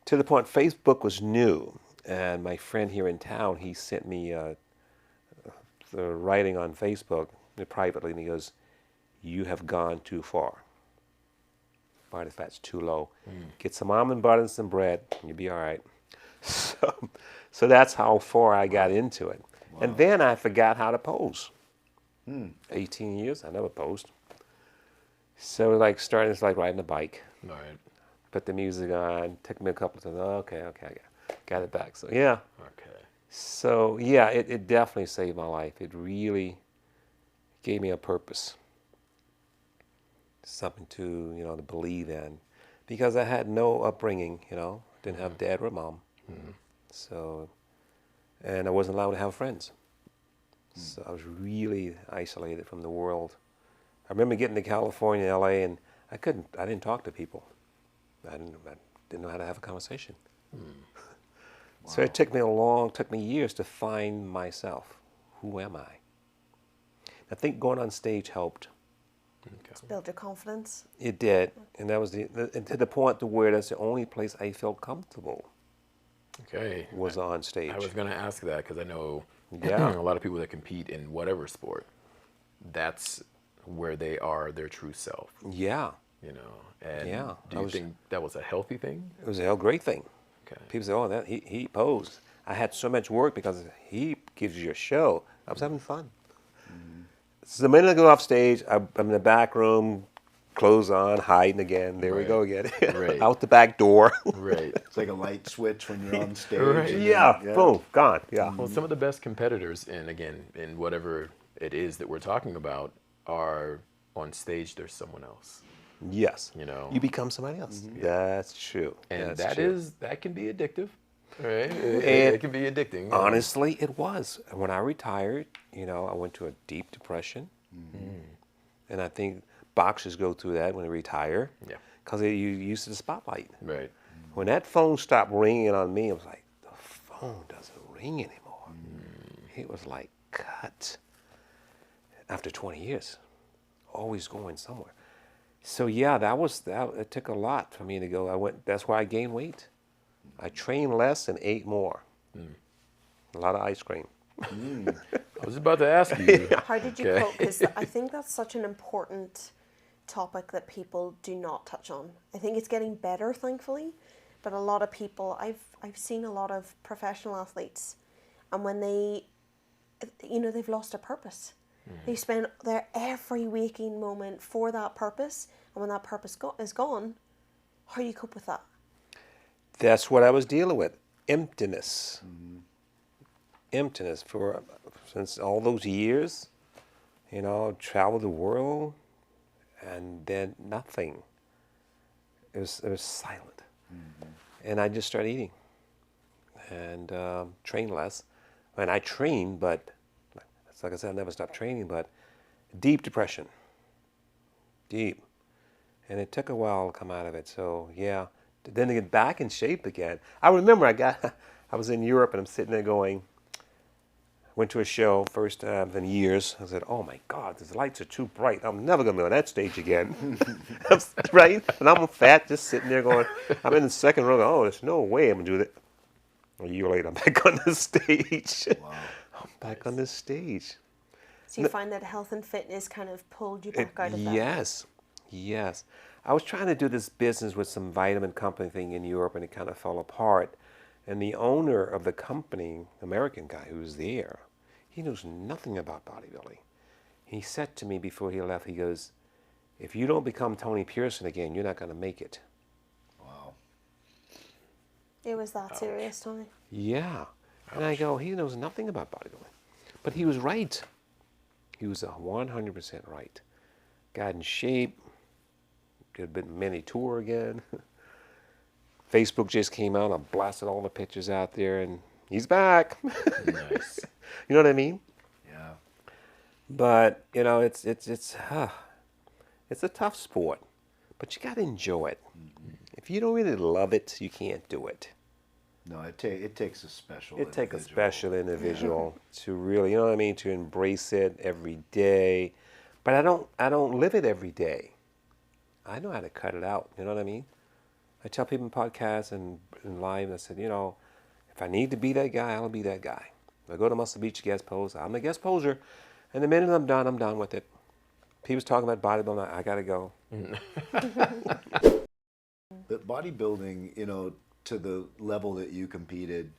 To the point Facebook was new, and my friend here in town, he sent me the writing on Facebook privately, and he goes, "You have gone too far. Body fat's too low. Get some almond butter and some bread, and you'll be all right." So that's how far I got into it. And then I forgot how to pose. 18 years, I never posed. So it's like riding a bike. All right. Put the music on, took me a couple of times. Okay, I got it back. So yeah. Okay. So yeah, it definitely saved my life. It really gave me a purpose. Something to, to believe in. Because I had no upbringing, didn't have dad or mom. So, and I wasn't allowed to have friends. So I was really isolated from the world. I remember getting to California, LA, and I didn't talk to people. I didn't know how to have a conversation. So it took me years to find myself. Who am I? I think going on stage helped. Okay. Build your confidence. It did, and that was and to the point to where that's the only place I felt comfortable Okay. was on stage. I was going to ask that because I know Yeah. a lot of people that compete in whatever sport, that's where they are their true self, Yeah, And Yeah, do you think that was a healthy thing? it was a great thing. Okay. People say, "Oh, that he posed." I had so much work because he gives you a show. I was having fun. So the minute I go off stage, I'm in the back room, clothes on, hiding again. There we Right. go again. Right. Out the back door. Right. It's like a light switch when you're on stage. Right. and then- Yeah, boom, gone. Yeah. Well, some of the best competitors, and again, in whatever it is that we're talking about, are on stage. There's someone else, Yes. You become somebody else. That's true. and That's true. that can be addictive, right? And It can be addicting. Honestly, it was. When I retired, I went to a deep depression. And I think boxers go through that when they retire. Yeah. Because you're used to the spotlight. Right. When that phone stopped ringing on me, I was like, the phone doesn't ring anymore. It was like cut. After 20 years, always going somewhere. So yeah, it took a lot for me to go. That's why I gained weight. I trained less and ate more. A lot of ice cream. I was about to ask you. How did you Okay. cope? Because I think that's such an important topic that people do not touch on. I think it's getting better, thankfully, but a lot of people, I've seen a lot of professional athletes, and when they you know, they've lost a purpose. They spend their every waking moment for that purpose, and when that purpose is gone, how do you cope with that? That's what I was dealing with. Emptiness. Emptiness since all those years, you know, traveled the world, and then nothing. It was silent. And I just started eating and train less. And I trained, but it's like I said, I never stopped training, but deep depression. Deep. And it took a while to come out of it. So yeah, then to get back in shape again. I remember I was in Europe and I'm sitting there going, went to a show, first time in years. I said, oh my God, these lights are too bright. I'm never going to be on that stage again. Right? And I'm fat, just sitting there going, I'm in the second row, oh, there's no way I'm going to do that. A year later, I'm back on the stage. Wow. I'm back on the stage. So you find that health and fitness kind of pulled you back out of that? Yes, yes. I was trying to do this business with some vitamin company thing in Europe, and it kind of fell apart. And the owner of the company, American guy who was there, he knows nothing about bodybuilding. He said to me before he left, he goes, if you don't become Tony Pearson again, you're not going to make it. Wow. It was that serious, Tony? Yeah. And I go, he knows nothing about bodybuilding. But he was right. He was 100% right. Got in shape, did a bit mini tour again. Facebook just came out. I blasted all the pictures out there, and he's back. Nice. You know what I mean? Yeah. But you know, it's a tough sport, but you got to enjoy it. If you don't really love it, you can't do it. No, it takes a special. It takes a individual. special individual to really, you know what I mean, to embrace it every day. But I don't live it every day. I know how to cut it out. You know what I mean? I tell people in podcasts and in live, I said, you know, if I need to be that guy, I'll be that guy. If I go to Muscle Beach guest pose, I'm the guest poser. And the minute I'm done with it. People's talking about bodybuilding, I got to go. But bodybuilding, you know, to the level that you competed,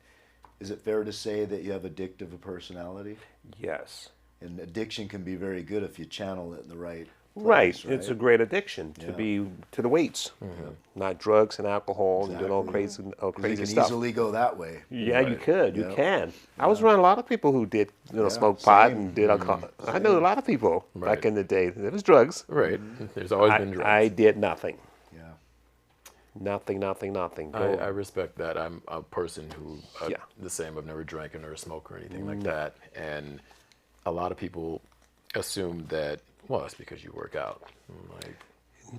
is it fair to say that you have addictive personality? Yes. And addiction can be very good if you channel it in the right place, Right. It's a great addiction to Yeah. be to the weights, not drugs and alcohol and doing all Exactly. crazy, all 'Cause you crazy can stuff. easily go that way. Yeah, you could. You Yeah. can. I was around a lot of people who did, you know, Yeah, smoke pot same. and did alcohol. I know a lot of people Right. back in the day. It was drugs. Right. There's always been drugs. I did nothing. Yeah. Nothing. I respect that. I'm a person who, Yeah. the same, I've never drank or a smoker or anything like that. And a lot of people assume that, well, it's because you work out. I'm like,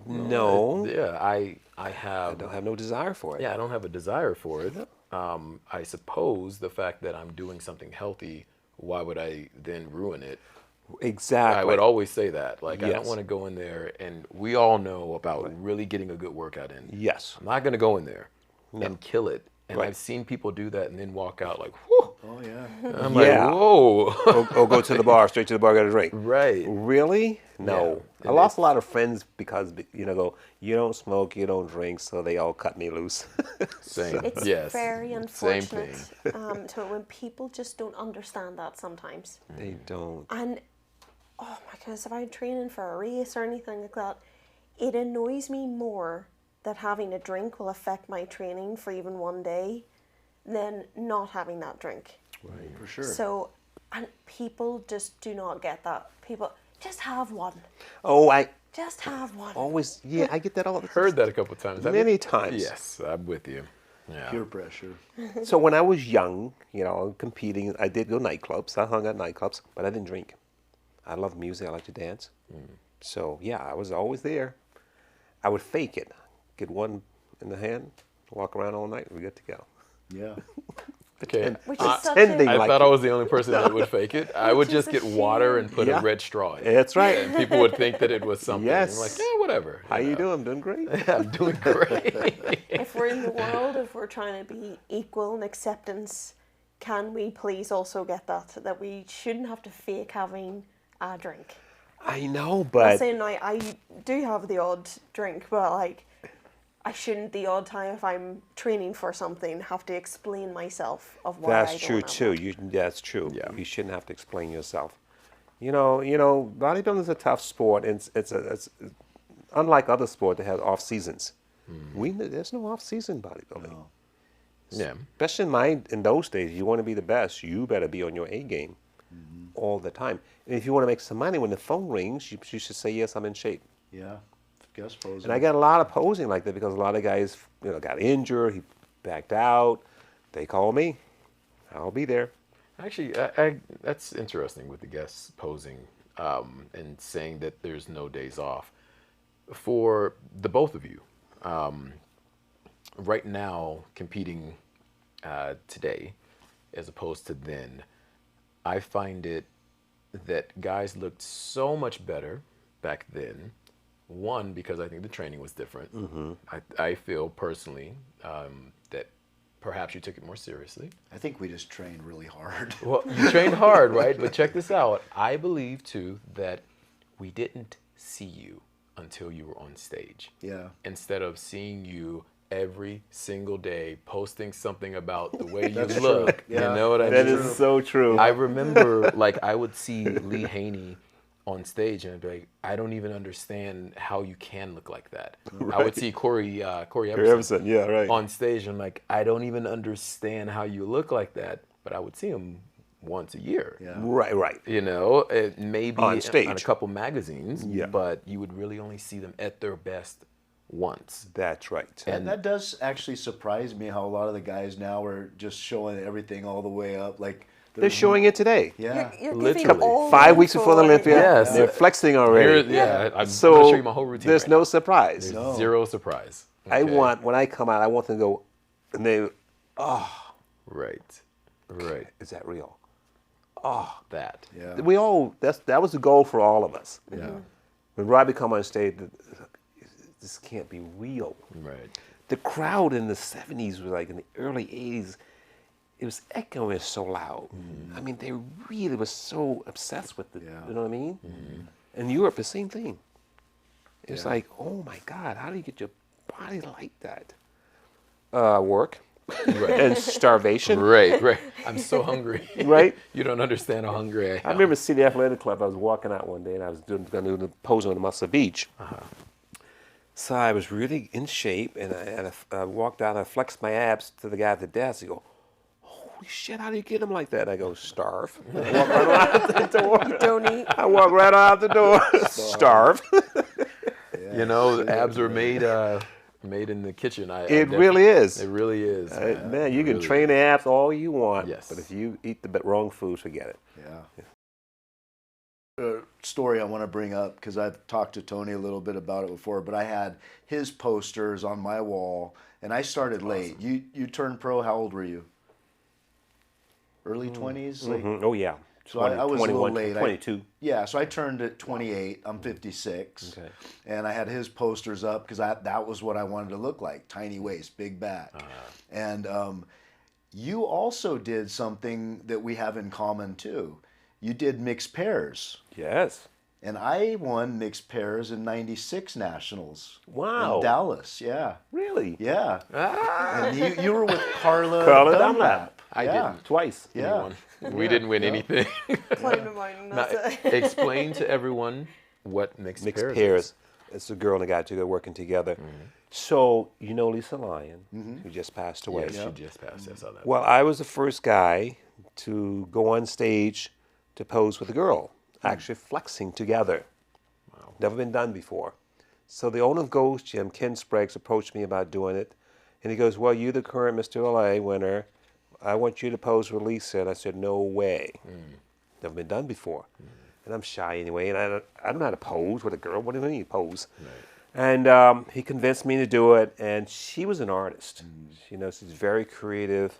No, yeah, I have. I don't have no desire for it. Yeah, I don't have a desire for it. I suppose the fact that I'm doing something healthy, why would I then ruin it? Exactly. I would always say that. Like, I don't Yes. want to go in there, and we all know about really getting a good workout in. Yes. I'm not going to go in there and kill it. And Right. I've seen people do that and then walk out like, whew. Oh yeah. I'm Yeah. like, whoa. Or go to the bar, straight to the bar, get a drink. Right. Really? No. Yeah. I lost a lot of friends because, you know, go, you don't smoke, you don't drink, so they all cut me loose. Same. It's Yes. very Same unfortunate thing. to when people just don't understand that sometimes. They don't. And oh my goodness, if I'm training for a race or anything like that, it annoys me more that having a drink will affect my training for even one day than not having that drink. Right. For sure. So, and people just do not get that. People just have one. Oh, I Just have one. always, yeah, I get that all the time. Heard that a couple times. Have Many you? times. Yes, I'm with you. Yeah. Peer pressure. So when I was young, you know, competing, I did go nightclubs. I hung out nightclubs, but I didn't drink. I love music. I like to dance. So yeah, I was always there. I would fake it. Get one in the hand, walk around all night, we're good to go. Yeah. Okay. Which is such Pretending a, I like thought it. I was the only person that would fake it. I would Which just is get a water shame. and put Yeah. a red straw in. That's right. And people would think that it was something. Yes. I'm like, yeah, whatever. How you know. doing? I'm doing great. I'm doing great. if we're in the world, if we're trying to be equal in acceptance, can we please also get that we shouldn't have to fake having a drink? I know, I'm but saying now I do have the odd drink, but like I shouldn't the odd time if I'm training for something have to explain myself of why That's I true don't too. have that. That's true. Yeah. You shouldn't have to explain yourself. Bodybuilding is a tough sport. It's unlike other sports that have off seasons. There's no off season bodybuilding. No. Yeah. Especially in those days, you want to be the best. You better be on your A game all the time. And if you want to make some money, when the phone rings, you should say, yes, I'm in shape. Yeah. Guest posing. And I got a lot of posing like that because a lot of guys, got injured. He backed out. They call me. I'll be there. Actually, that's interesting with the guests posing and saying that there's no days off. For the both of you, right now competing today as opposed to then, I find it that guys looked so much better back then. One, because I think the training was different. I feel personally that perhaps you took it more seriously. I think we just trained really hard. Well, you trained hard, right? But check this out. I believe, too, that we didn't see you until you were on stage. Yeah. Instead of seeing you every single day posting something about the way you That's look. true. Yeah. You know what I mean? That is so true. I remember, I would see Lee Haney on stage, and I'd be like, I don't even understand how you can look like that. I would see Corey Everson yeah, right. on stage, and I'm like, I don't even understand how you look like that. But I would see him once a year. Yeah. Right. Maybe On stage. on a couple magazines, Yeah. but you would really only see them at their best once. That's right. And that does actually surprise me how a lot of the guys now are just showing everything all the way up. Like They're showing it today. Yeah. You're giving Literally. all 5 weeks before the info Olympia, Yes. they're flexing already. I'm So going to show you my whole routine. there's right no now. surprise. There's zero surprise. I Okay? want, when I come out, I want them to go, and they, Right. is that real? That. Yeah. That was the goal for all of us. Yeah. When Robbie come on stage, this can't be real. Right. The crowd in the 70s was like in the early 80s, it was echoing so loud. I mean, they really were so obsessed with it. Yeah. You know what I mean? In Europe, the same thing. It's Yeah. like, oh my God, how do you get your body like that? Work and starvation. Right. I'm so hungry. Right? You don't understand how hungry I am. I remember City Athletic Club. I was walking out one day and I was going to do the pose on Muscle Beach. So I was really in shape, and I walked out. And I flexed my abs to the guy at the desk. He go, "Holy shit! How do you get them like that?" I go, "Starve." I walk right out the door. Don't eat. I walk right out the door. Starve. You know, the abs are made in the kitchen. It really is. It really is. Man, you It can really train is. the abs all you want, Yes. but if you eat the wrong food, forget it. Yeah. Story I want to bring up because I've talked to Tony a little bit about it before, but I had his posters on my wall, and I started late. You turned pro. How old were you? Early 20s. Like, Oh yeah. So I was 21, a little late. 22. Yeah, so I turned at 28. I'm 56. Okay. And I had his posters up because that was what I wanted to look like. Tiny waist, big back. And you also did something that we have in common too. You did mixed pairs. Yes. And I won mixed pairs in '96 Nationals. Wow. In Dallas, yeah. Really? Yeah. And you were with Carla Carla Dunlap. Dunlap. I yeah. didn't. Twice. Yeah. We didn't win anything. Plain and mine, Now, that's it. explain to everyone what mixed Mixed pairs. pairs. It's a girl and a guy together working together. So you know Lisa Lyon, who just passed away. Yes, she just passed. I saw that. Well, I was the first guy to go on stage to pose with a girl, actually flexing together. Wow. Never been done before. So the owner of Ghost Gym, Ken Spragues, approached me about doing it. And he goes, "Well, you're the current Mr. LA winner. I want you to pose with Lisa." And I said, "No way. Never been done before." And I'm shy anyway, and I don't know how to pose with a girl. What do you mean pose? Right. And he convinced me to do it, and she was an artist. You know, she's very creative.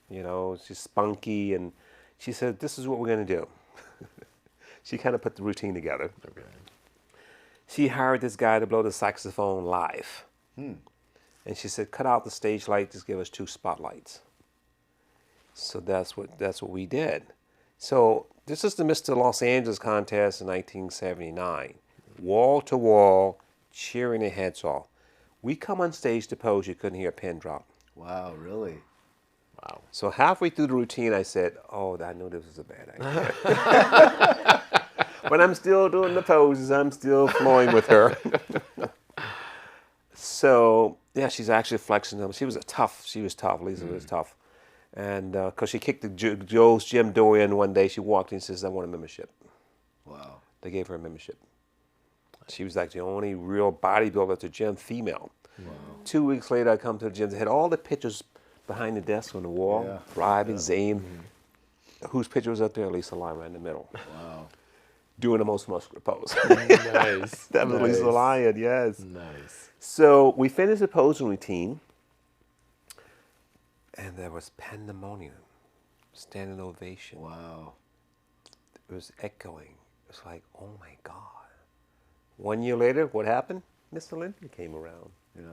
You know, she's spunky, and she said, "This is what we're going to do." She kind of put the routine together. Okay. She hired this guy to blow the saxophone live. And she said, "Cut out the stage light, just give us 2 spotlights." So that's what we did. So this is the Mr. Los Angeles contest in 1979. Wall to wall, cheering their heads off. We come on stage to pose, you couldn't hear a pin drop. Wow, really? Wow. So halfway through the routine, I said, oh, I knew this was a bad idea. But I'm still doing the poses. I'm still flowing with her. So, yeah, she's actually flexing them. She was tough. Lisa was tough. And because she kicked Joe's gym door in one day, she walked in and says, I want a membership. Wow. They gave her a membership. She was like the only real bodybuilder at the gym, female. Wow. 2 weeks later, I come to the gym. They had all the pictures behind the desk on the wall. Yeah. Robin, Zane. Whose picture was up there? Lisa Lima in the middle. Wow. Doing the most muscular pose. Nice. That was Lisa Lyon, yes. Nice. So we finished the posing routine, and there was pandemonium, standing ovation. Wow. It was echoing. It was like, oh my God. 1 year later, what happened? Miss Olympia came around. Yeah.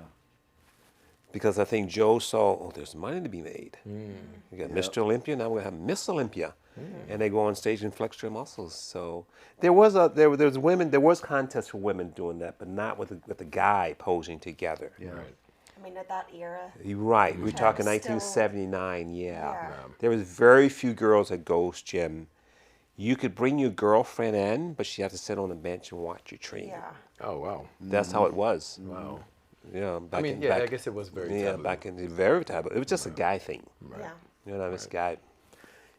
Because I think Joe saw, oh, there's money to be made. You got Mr. Olympia, now we're going to have Miss Olympia. And they go on stage and flex their muscles. So there was contests for women doing that, but not with a guy posing together. Yeah. Right. I mean, at that era. You're right. We're talking Still- 1979, yeah. Yeah. There was very few girls at Ghost Gym. You could bring your girlfriend in, but she had to sit on the bench and watch you train. Yeah. Oh, wow. That's how it was. Wow. Yeah, I mean, I guess it was very yeah, taboo. back in the very taboo. It was just a guy thing. Yeah. You know, this guy.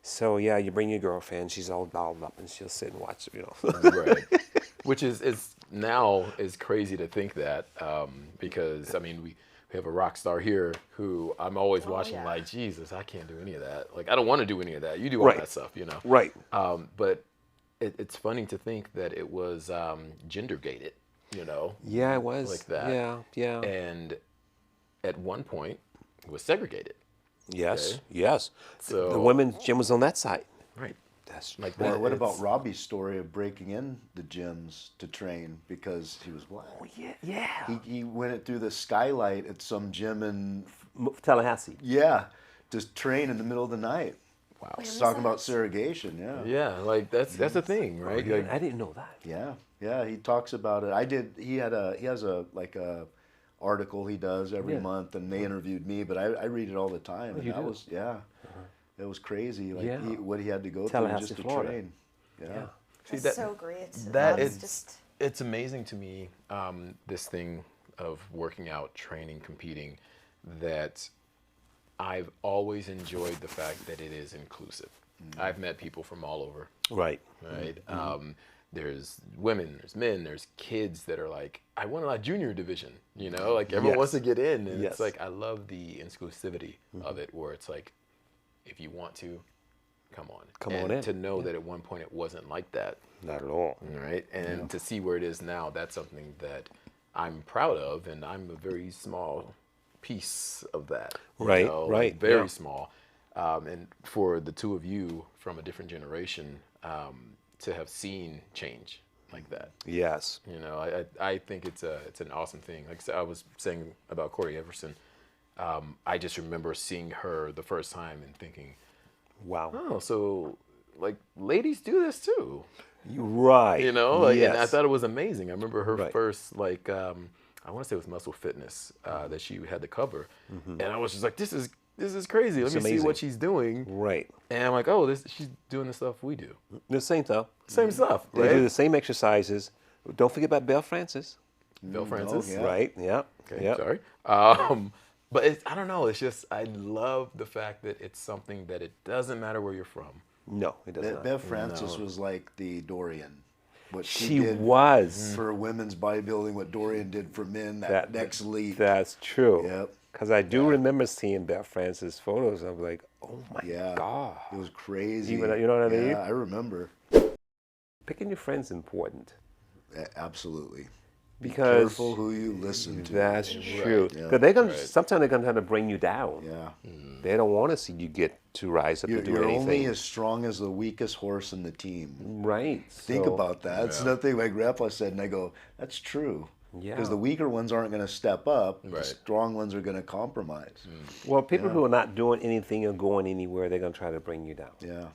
So yeah, you bring your girlfriend. She's all dolled up, and she'll sit and watch. You know. Right. Which is now is crazy to think that because I mean we have a rock star here who I'm always watching yeah. like Jesus, I can't do any of that. Like I don't want to do any of that. You do all Right. that stuff, you know. Right. But it's funny to think that it was gender gated, you know. Yeah, it was. Like that. Yeah, yeah. And at one point it was segregated. Yes, Okay. yes. So- The women's gym was on that side. Right. That's Like Or that. what about it's- Robbie's story of breaking in the gyms to train because he was black? Oh yeah, yeah. He went it through the skylight at some gym in, Tallahassee. yeah, just train in the middle of the night. Wow. He's talking about surrogation, yeah. Yeah, like that's a thing, right? Like, I didn't know that. Yeah, he talks about it. He has a article he does every Yeah. month, and they interviewed me, but I read it all the time. And you that do? was it was crazy, like Yeah. what he had to go through Tallahassee, just to Florida. train. Yeah. Yeah. see, That's so great. That That's is just it's amazing to me, this thing of working out, training, competing, that I've always enjoyed the fact that it is inclusive. I've met people from all over, Right. right? There's women, there's men, there's kids that are like, I want a junior division, you know, like everyone Yes. wants to get in. And Yes. it's like, I love the inclusivity of it, where it's like, if you want to, come on. Come And on in. to know that at one point it wasn't like that, Not at all. right? And to see where it is now, that's something that I'm proud of, and I'm a very small piece of that. you Right, know, like right, very yeah. small. And for the two of you from a different generation to have seen change like that, Yes. you know, I think it's an awesome thing. Like I was saying about Corey Everson, I just remember seeing her the first time and thinking, Wow. oh, so like ladies do this too. You're right. You know, like, yes. and I thought it was amazing. I remember her Right. first, like, I want to say it was Muscle Fitness that she had to cover, and I was just like, this is crazy. Let me see amazing. what she's doing, Right. and I'm like, oh, she's doing the stuff we do, The same stuff. same stuff, They do right? the same exercises. Don't forget about Belle Francis. Bill Francis, yeah. Right. Yeah. Okay, Yeah. sorry. But I don't know. It's just I love the fact that it's something that it doesn't matter where you're from. No, it does not. Bev Francis was like the Dorian. What She did was. for women's bodybuilding, what Dorian did for men, that next leap. That's true. Yep. Because I do remember seeing Belle Francis photos. I'm like, oh my Yeah. God. It was crazy. Even, you know what I mean? Yeah, I remember. Picking your friends is important. Absolutely. Be Because careful who you listen to. that's true. yeah. Because they're gonna Right. sometimes they're gonna try to bring you down. Yeah. They don't want to see you get to rise up You're, to do you're anything. only as strong as the weakest horse in the team. Right. Think So- about that. It's nothing my grandpa said, and I go, that's true. Yeah. Because the weaker ones aren't going to step up. The Right. strong ones are going to compromise. Well, people who are not doing anything or going anywhere, they're gonna try to bring you down. Yeah.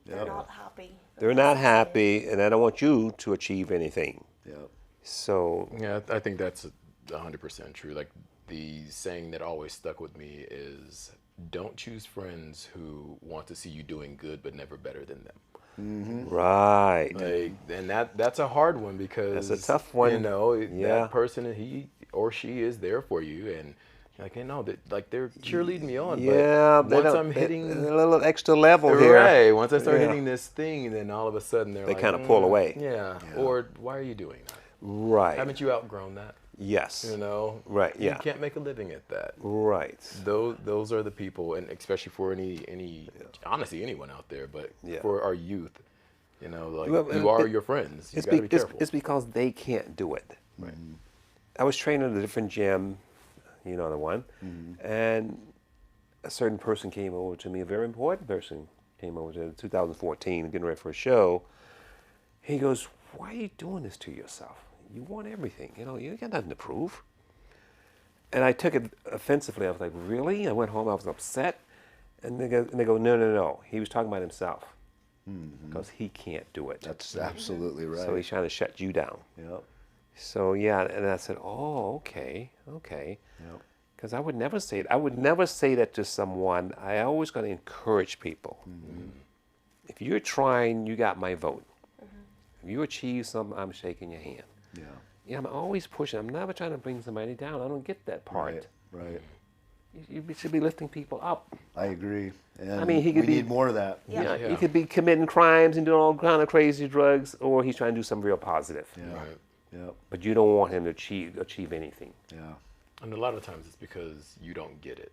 they're Yeah. not happy. They're not happy, and I don't want you to achieve anything. Yeah. So Yeah, I think that's 100% true. Like the saying that always stuck with me is, don't choose friends who want to see you doing good but never better than them. Right. Like, and that's a hard one because That's a tough one. You know, Yeah. that person, he or she is there for you, and you're like, hey, no, like they're cheerleading me on. Yeah, but they once don't- I'm hitting a little extra level here. right, once I start Yeah. hitting this thing, then all of a sudden they're They like, kinda pull away. Yeah. Or why are you doing that? Right. Haven't you outgrown that? Yes. You know, Right, yeah. You can't make a living at that. Right. Those are the people, and especially for any honestly anyone out there, but Yeah. for our youth, you know, like Well, you are it- your friends. You It's, gotta be careful. it's because they can't do it. Right. I was training at a different gym, you know the one, and a certain person came over to me, a very important person came over to 2014, getting ready for a show. He goes, why are you doing this to yourself? You want everything, you know, you got nothing to prove. And I took it offensively. I was like, really? I went home, I was upset. And they go, no. He was talking about himself because he can't do it. That's absolutely right. So he's trying to shut you down. Yep. So yeah, and I said, oh, okay. Yep. Because I would never say it. I would never say that to someone. I always got to encourage people. If you're trying, you got my vote. If you achieve something, I'm shaking your hand. Yeah. Yeah, I'm always pushing. I'm never trying to bring somebody down. I don't get that part. Right. You should be lifting people up. I agree. And I mean, he could we be- need more of that. Yeah. He could be committing crimes and doing all kind of crazy drugs, or he's trying to do something real positive. Yeah. Right. Yep. But you don't want him to achieve anything. Yeah. And a lot of times it's because you don't get it.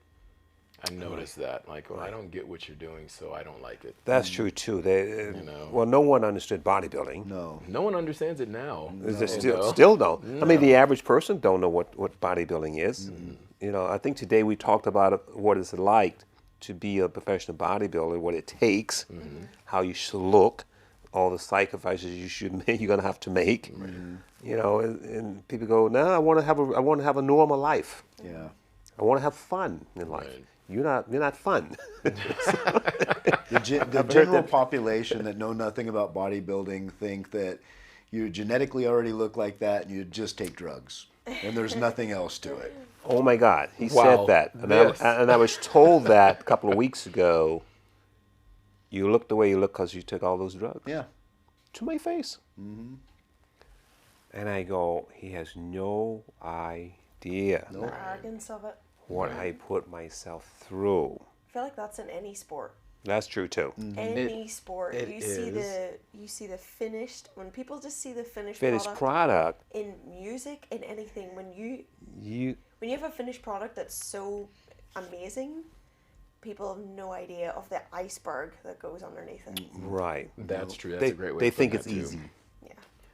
I noticed that. Like, I don't get what you're doing, so I don't like it. That's true too. You know. Well, no one understood bodybuilding. No. No one understands it now. They you still, know? still don't. I mean, the average person don't know what bodybuilding is. You know, I think today we talked about what it's like to be a professional bodybuilder, what it takes, how you should look, all the sacrifices you should make, you're gonna have to make. You know, and people go, no, I want to have a normal life. Yeah. I want to have fun in life. Right. You're not fun. The general population that know nothing about bodybuilding think that you genetically already look like that and you just take drugs. And there's nothing else to it. Oh my God, he Wow. said that, and, Yes. and I was told that a couple of weeks ago. You look the way you look because you took all those drugs. Yeah. To my face. And I go, he has no idea The arrogance of it. what I put myself through. I feel like that's in any sport. That's true too. Any sport, it you see the finished, when people just see the finished Finished product product, in music, in anything. When you you have a finished product that's so amazing, people have no idea of the iceberg that goes underneath it. right. That's true. That's They, a great way they to put think that, it's too. easy. Yeah.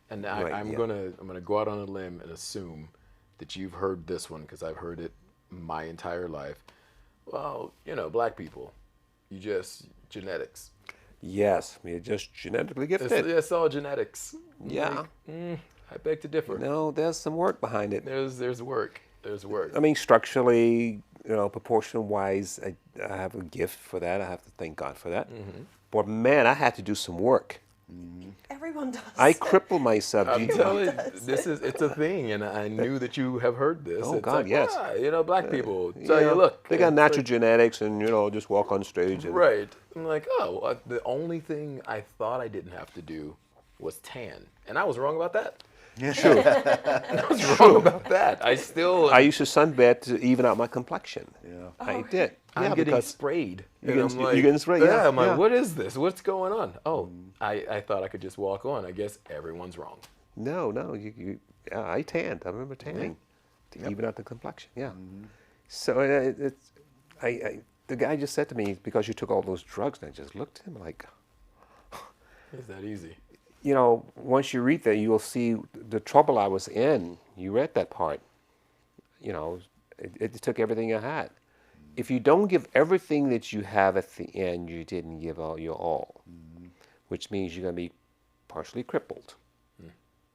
And Right, I'm yeah. gonna go out on a limb and assume that you've heard this one because I've heard it my entire life. Well, you know, black people, you just genetics. Yes, we're just genetically gifted. It's all genetics. Yeah. I beg to differ. No, there's some work behind it. There's work. There's work. I mean, structurally, you know, proportion wise, I have a gift for that. I have to thank God for that. But man, I had to do some work. Everyone does. I crippled myself. I'm telling you, it's a thing, and I knew that you have heard this. Oh, It's God, like, yes. you know, black people. You So you know, look. They got It's natural like- genetics, and you know, just walk on stage. And, Right. I'm like, oh, well, the only thing I thought I didn't have to do was tan, and I was wrong about that. True. I was wrong about that. I still, I used to sunbed to even out my complexion. Yeah. I did. I'm Yeah, getting because sprayed. You're And getting- I'm like, you're getting sprayed, yeah, I'm like, yeah. what is this? What's going on? Oh, I thought I could just walk on. I guess everyone's wrong. no, yeah, I tanned. I remember tanning to even out the complexion. Yeah. So the guy just said to me, because you took all those drugs, and I just looked at him like, It's that easy. you know, once you read that, you will see the trouble I was in. You read that part. You know, it took everything I had. If you don't give everything that you have at the end, you didn't give all your all, which means you're going to be partially crippled.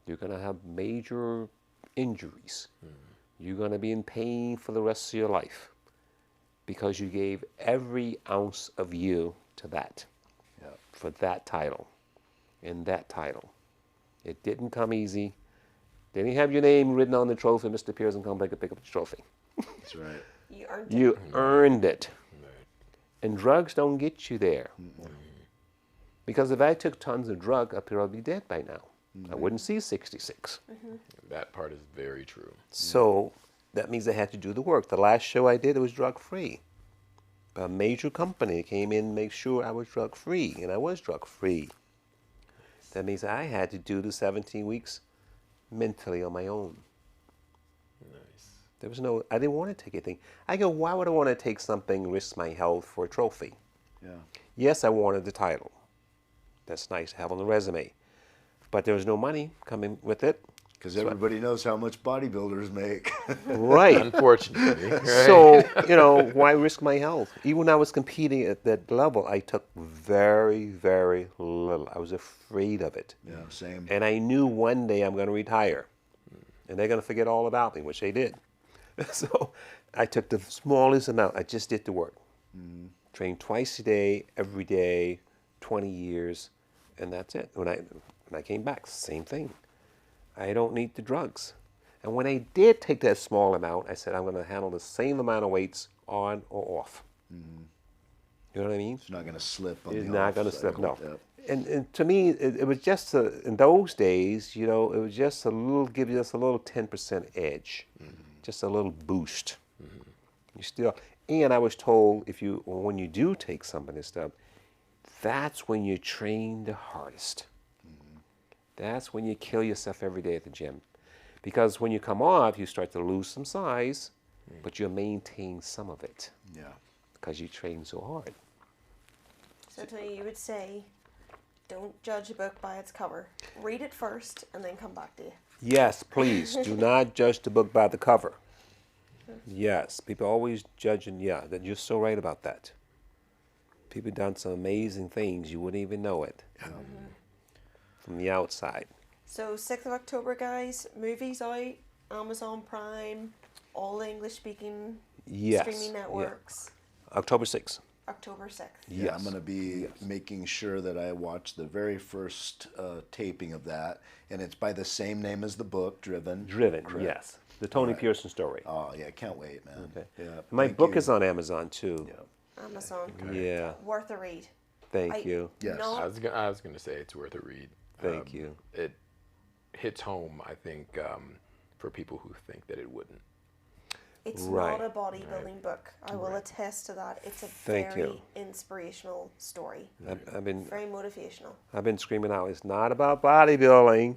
You're going to have major injuries. You're going to be in pain for the rest of your life because you gave every ounce of you to that, for that title, in that title. It didn't come easy. Then you have your name written on the trophy. Mr. Pearson, come back and pick up the trophy. That's right. You earned it. You earned it. And drugs don't get you there. Because if I took tons of drug, I'd probably be dead by now. I wouldn't see 66. That part is very true. So that means I had to do the work. The last show I did, it was drug-free. A major company came in and made sure I was drug-free, and I was drug-free. That means I had to do the 17 weeks mentally on my own. Nice. There was no, I didn't want to take anything. I go, why would I want to take something, risk my health for a trophy? Yeah. Yes, I wanted the title. That's nice to have on the resume. But there was no money coming with it. Because everybody knows how much bodybuilders make. Right. Unfortunately. Right? So, why risk my health? Even when I was competing at that level, I took very, very little. I was afraid of it. Yeah, same. And I knew one day I'm going to retire. And they're going to forget all about me, which they did. So I took the smallest amount. I just did the work. Trained twice a day, every day, 20 years, and that's it. When I came back, same thing. I don't need the drugs. And when I did take that small amount, I said I'm going to handle the same amount of weights on or off. You know what I mean? It's not going to slip on It's the not off going to slip, cycle. no. Yep. And to me, it was just in those days, it was just give you just a little 10% edge, just a little boost. You still, and I was told when you do take some of this stuff, that's when you train the hardest. That's when you kill yourself every day at the gym. Because when you come off, you start to lose some size, but you maintain some of it. Yeah. Because you train so hard. So Tony, you would say, don't judge a book by its cover. Read it first and then come back to you. Yes, please. Do not judge the book by the cover. Yes, people always judging. Yeah, that you're so right about that. People done some amazing things. You wouldn't even know it from the outside. So 6th of October, guys, movies out, Amazon Prime, all the English-speaking streaming networks. October 6th. October 6th. Yeah, Yes. I'm going to be making sure that I watch the very first taping of that, and it's by the same name as the book, Driven. Driven, Correct. yes. The Tony Pearson story. Oh, yeah, can't wait, man. Okay. Yeah, My thank book you. is on Amazon too. Yeah. Amazon. Yeah. Worth a read. Thank you. Yes. Not- I was gonna say it's worth a read. Thank you. It hits home, I think, for people who think that it wouldn't. It's Right. not a bodybuilding book. I will attest to that. It's a Thank very you. inspirational story. I've been Very motivational. screaming out. It's not about bodybuilding.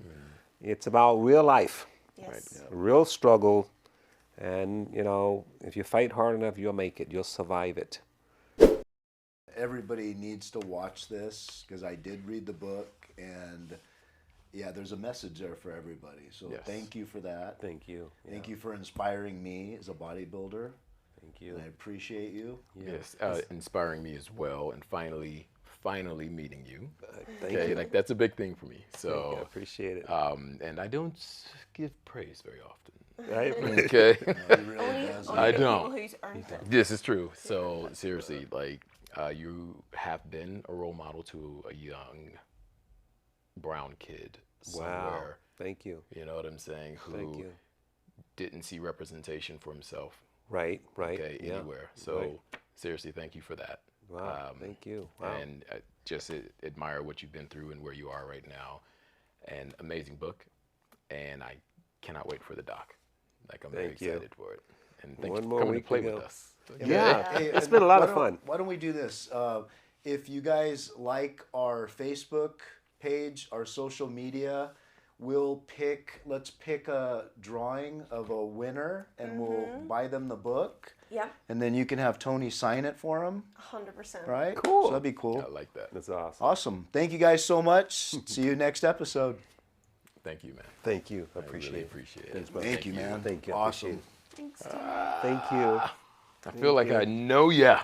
It's about real life, Yes. real struggle, and if you fight hard enough, you'll make it. You'll survive it. Everybody needs to watch this because I did read the book, and yeah, there's a message there for everybody. So Yes. thank you for that. Thank you. Thank you for inspiring me as a bodybuilder. Thank you. And I appreciate you. Yes, inspiring me as well, and finally meeting you. Thank Okay, you. like that's a big thing for me. I So, appreciate it. and I don't give praise very often. I appreciate Okay, He really Only, does. only I the don't. people who's earned it. this is true. So seriously, like you have been a role model to a young brown kid Wow. somewhere. Thank you. You know what I'm saying? Who Thank you. didn't see representation for himself. Right. Okay, Yeah. anywhere. So Right. seriously, thank you for that. Wow. Thank you. Wow. And I just admire what you've been through and where you are right now. And amazing book. And I cannot wait for the doc. Like I'm very Thank you. excited for it. And thank One you more for coming week to play to with go. us. Yeah. Hey, It's and been a lot why of don't- fun. Why don't we do this? If you guys like our Facebook page, our social media, let's pick a drawing of a winner, and we'll buy them the book, Yeah, and then you can have Tony sign it for them, 100%. right? Cool. So that'd be cool. I like that. That's awesome. Awesome. Thank you guys so much. See you next episode. Thank you, man. Thank you. I I really appreciate it. appreciate it. Thanks, brother. Thank you, man. Thank you. I Awesome. appreciate Thanks, it. Thank you. I feel like I know ya.